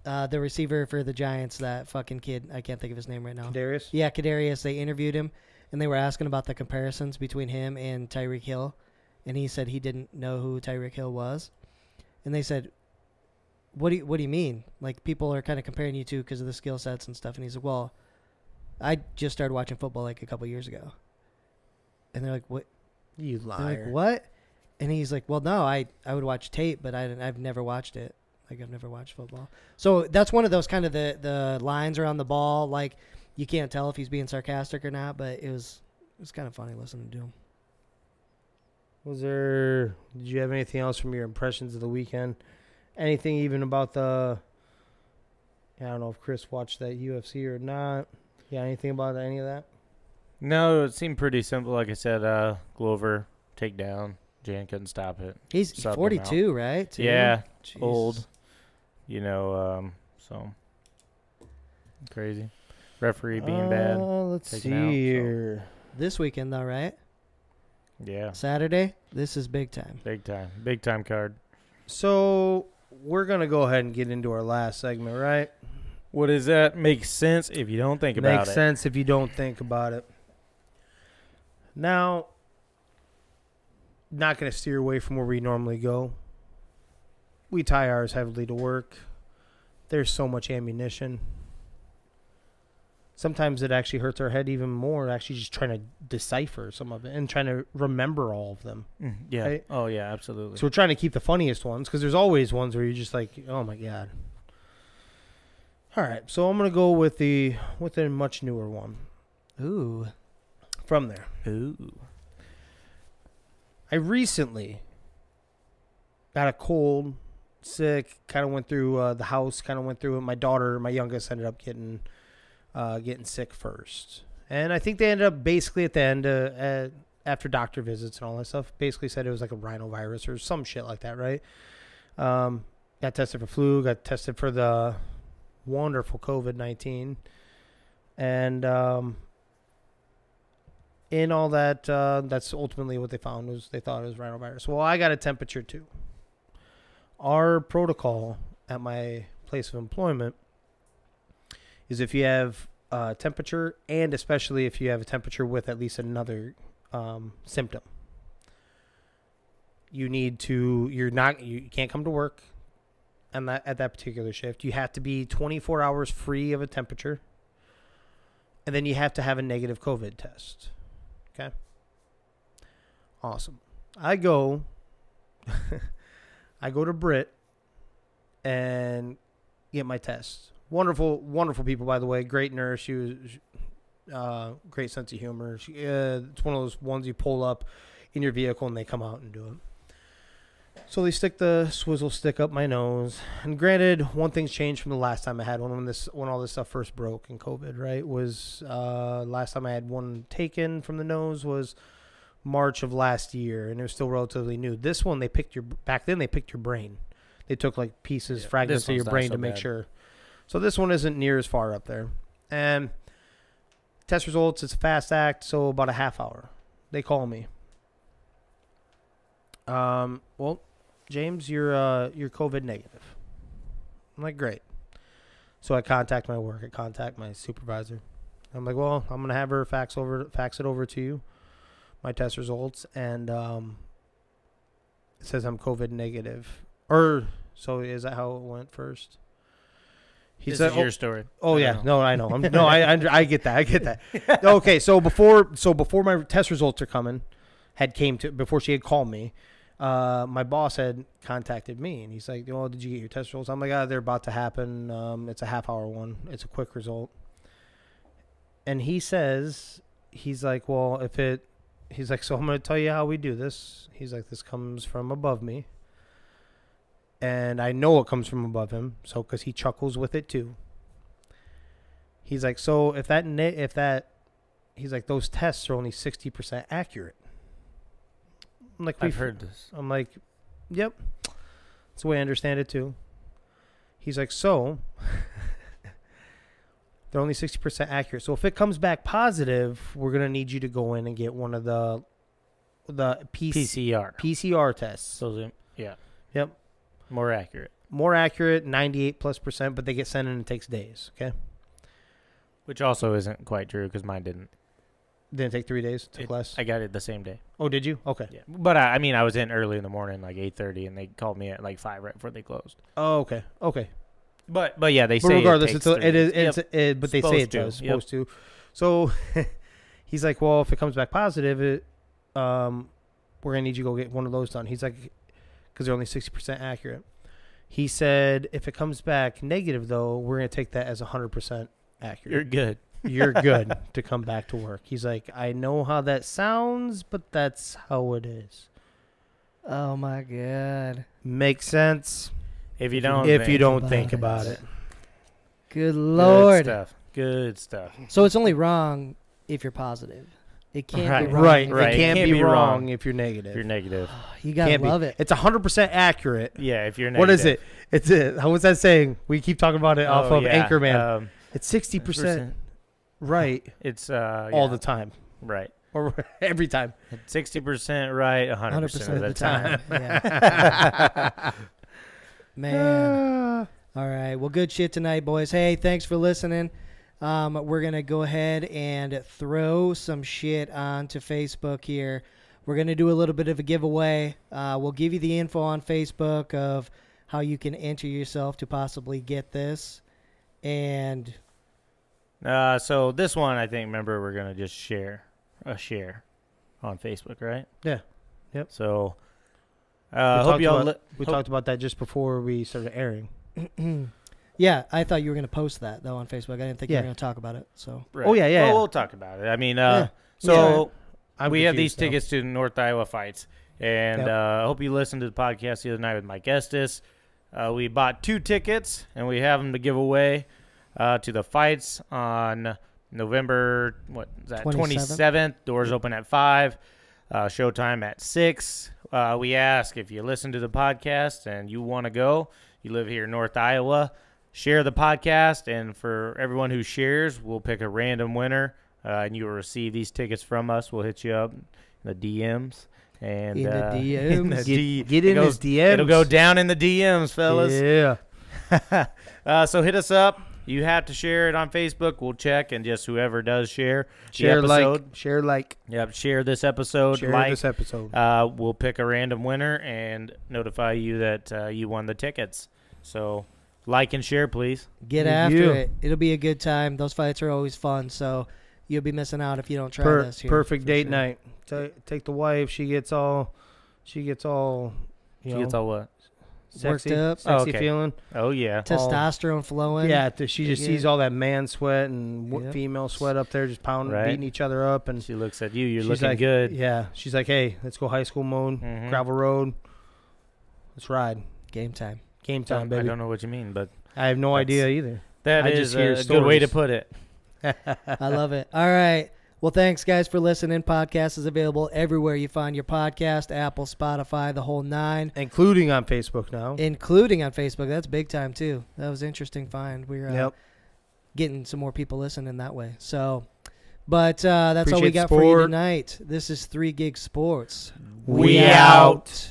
The receiver for the Giants, that fucking kid, I can't think of his name right now. Darius? Yeah, Kadarius. They interviewed him, and they were asking about the comparisons between him and Tyreek Hill, and he said he didn't know who Tyreek Hill was. And they said, what do you mean? Like, people are kind of comparing you two because of the skill sets and stuff. And he's like, well, I just started watching football like a couple years ago. And they're like, what? You liar. They're like, what? And he's like, well, no, I would watch tape, but I've never watched it. Like, I've never watched football. So that's one of those kind of the lines around the ball. Like, you can't tell if he's being sarcastic or not, but it was kind of funny listening to him. Did you have anything else from your impressions of the weekend? Anything even about I don't know if Chris watched that UFC or not. Yeah, anything about any of that? No, it seemed pretty simple. Like I said, Glover, takedown. Jan couldn't stop it. He's Subbed him 42, out. right? Too? Yeah, Jeez. old. So crazy. Referee being bad. Let's taken see out, so- here. This weekend, though, right? Yeah, Saturday? This is big time. big time card. So we're going to go ahead and get into our last segment, right? What does that make sense if you don't think about it? Makes sense if you don't think about it. Now, not going to steer away from where we normally go. We tie ours heavily to work. There's so much ammunition. Sometimes it actually hurts our head even more, actually just trying to decipher some of it and trying to remember all of them. Yeah. Right? Oh, yeah, absolutely. So we're trying to keep the funniest ones because there's always ones where you're just like, oh, my God. All right, so I'm going to go with a much newer one. Ooh. From there. Ooh. I recently got a cold, sick, kind of went through the house, kind of went through it. My daughter, my youngest, ended up getting sick first. And I think they ended up basically at the end, after doctor visits and all that stuff, basically said it was like a rhinovirus or some shit like that, right? Got tested for flu, got tested for the wonderful COVID-19. And in all that, that's ultimately what they found was they thought it was rhinovirus. Well, I got a temperature too. Our protocol at my place of employment is if you have temperature, and especially if you have a temperature with at least another symptom, you can't come to work at that particular shift. You have to be 24 hours free of a temperature, and then you have to have a negative COVID test. Okay. Awesome. I go to Britt and get my test. Wonderful, wonderful people, by the way. Great nurse. She was great sense of humor. It's one of those ones you pull up in your vehicle and they come out and do it. So they stick the swizzle stick up my nose. And granted, one thing's changed from the last time I had one when all this stuff first broke in COVID, right? Was last time I had one taken from the nose was March of last year, and it was still relatively new. This one, back then they picked your brain. They took like pieces, fragments of your brain to make sure. So this one isn't near as far up there. And test results, it's a fast act, so about a half hour. They call me. Well, James, you're COVID negative. I'm like, great. So I contact my work. I contact my supervisor. I'm like, well, I'm gonna have her fax it over to you, my test results, and it says I'm COVID negative. So is that how it went first? This is your story. Oh yeah, no, I know. I get that. Okay, so before my test results are coming, before she had called me, my boss had contacted me, and he's like, "Oh, did you get your test results?" I'm like, "They're about to happen. It's a half-hour one. It's a quick result." And he's like, "Well, he's like, so I'm going to tell you how we do this." He's like, "This comes from above me, and I know it comes from above him, so because he chuckles with it too." He's like, "So if that, he's like, those tests are only 60% accurate." I'm like, I've heard this. I'm like, yep. That's the way I understand it too. He's like, so they're only 60% accurate. So if it comes back positive, we're gonna need you to go in and get one of the PCR tests. So yeah. Yep. More accurate. more accurate, 98+%, but they get sent and it takes days. Okay, Which also isn't quite true because mine didn't. didn't take 3 days. It took less. I got it the same day. Oh, did you? Okay. Yeah, but I mean, I was in early in the morning, like 8:30, and they called me at like 5 right before they closed. Oh, okay. Okay. But yeah, they But say regardless, it takes it is. 3 days. Yep. But they say it does. Yep. Supposed to. So he's like, well, if it comes back positive, we're gonna need you to go get one of those done. He's like, because they're only 60% accurate. He said, if it comes back negative, though, we're gonna take that as 100% accurate. You're good. You're good to come back to work. He's like, I know how that sounds, but that's how it is. Oh my God. Makes sense If you don't, if you don't about think it. about it. Good Lord. Good stuff. So it's only wrong if you're positive. It can't Right. be wrong. Right. if Right. It can't It be wrong if you're negative. If you're negative. You gotta Can't be. love it. It's 100% accurate. Yeah, if you're negative. What is it? It's it. How was that saying? We keep talking about it off of yeah. Anchorman. It's 60% right It's all the time, right. or every time. 60% right, 100% of the time. Yeah. Man. All right. Well, good shit tonight, boys. Hey, thanks for listening. We're going to go ahead and throw some shit onto Facebook here. We're going to do a little bit of a giveaway. We'll give you the info on Facebook of how you can enter yourself to possibly get this. And So this one, I think, remember, we're going to just share on Facebook, right? Yeah. Yep. So We hope talked y'all about- we talked about that just before we started airing. yeah, I thought you were going to post that, though, on Facebook. I didn't think you were going to talk about it. So Right. Oh, yeah, yeah, Well, yeah. we'll talk about it. I mean, Yeah. so I'm we have these confused, though. tickets to the North Iowa fights, and Yep. I hope you listened to the podcast the other night with Mike Estes. We bought 2 tickets, and we have them to give away to the fights on November 27th. Doors open at 5. Showtime at 6. We ask if you listen to the podcast and you want to go, you live here in North Iowa, share the podcast, and for everyone who shares, we'll pick a random winner, and you will receive these tickets from us. We'll hit you up in the DMs. And In the in the DMs. D- Get in it his goes- DMs. It'll go down in the DMs, fellas. Yeah. So hit us up. You have to share it on Facebook. We'll check, and just whoever does share Share the episode. Share like. Yep, share this episode. Share like this episode. We'll pick a random winner and notify you that you won the tickets. So like and share, please. Get after it. It'll be a good time. Those fights are always fun, so you'll be missing out if you don't try this here. Perfect for date sure. night. Take the wife. She gets all. You She gets all what? sexy, worked up. sexy Okay. feeling. Oh, yeah. Testosterone flowing. Yeah, she just Yeah. sees all that man sweat and Yep. female sweat up there, just pounding, Right. beating each other up, and She looks at you. You're she's looking like, good. Yeah, she's like, "Hey, let's go high school mode, Mhm. gravel road. Let's ride. Game time. Game time, I baby." don't know what you mean, but I have no That's- idea either. that I is just hear a good way to stories. put it. I love it. All right. Well, thanks, guys, for listening. Podcast is available everywhere you find your podcast, Apple, Spotify, the whole 9, Including on Facebook now. including on Facebook. That's big time, too. That was an interesting find. We're Yep. getting some more people listening that way. So, but that's all we Appreciate got for you sport. tonight. This is 3 Gig Sports. We out.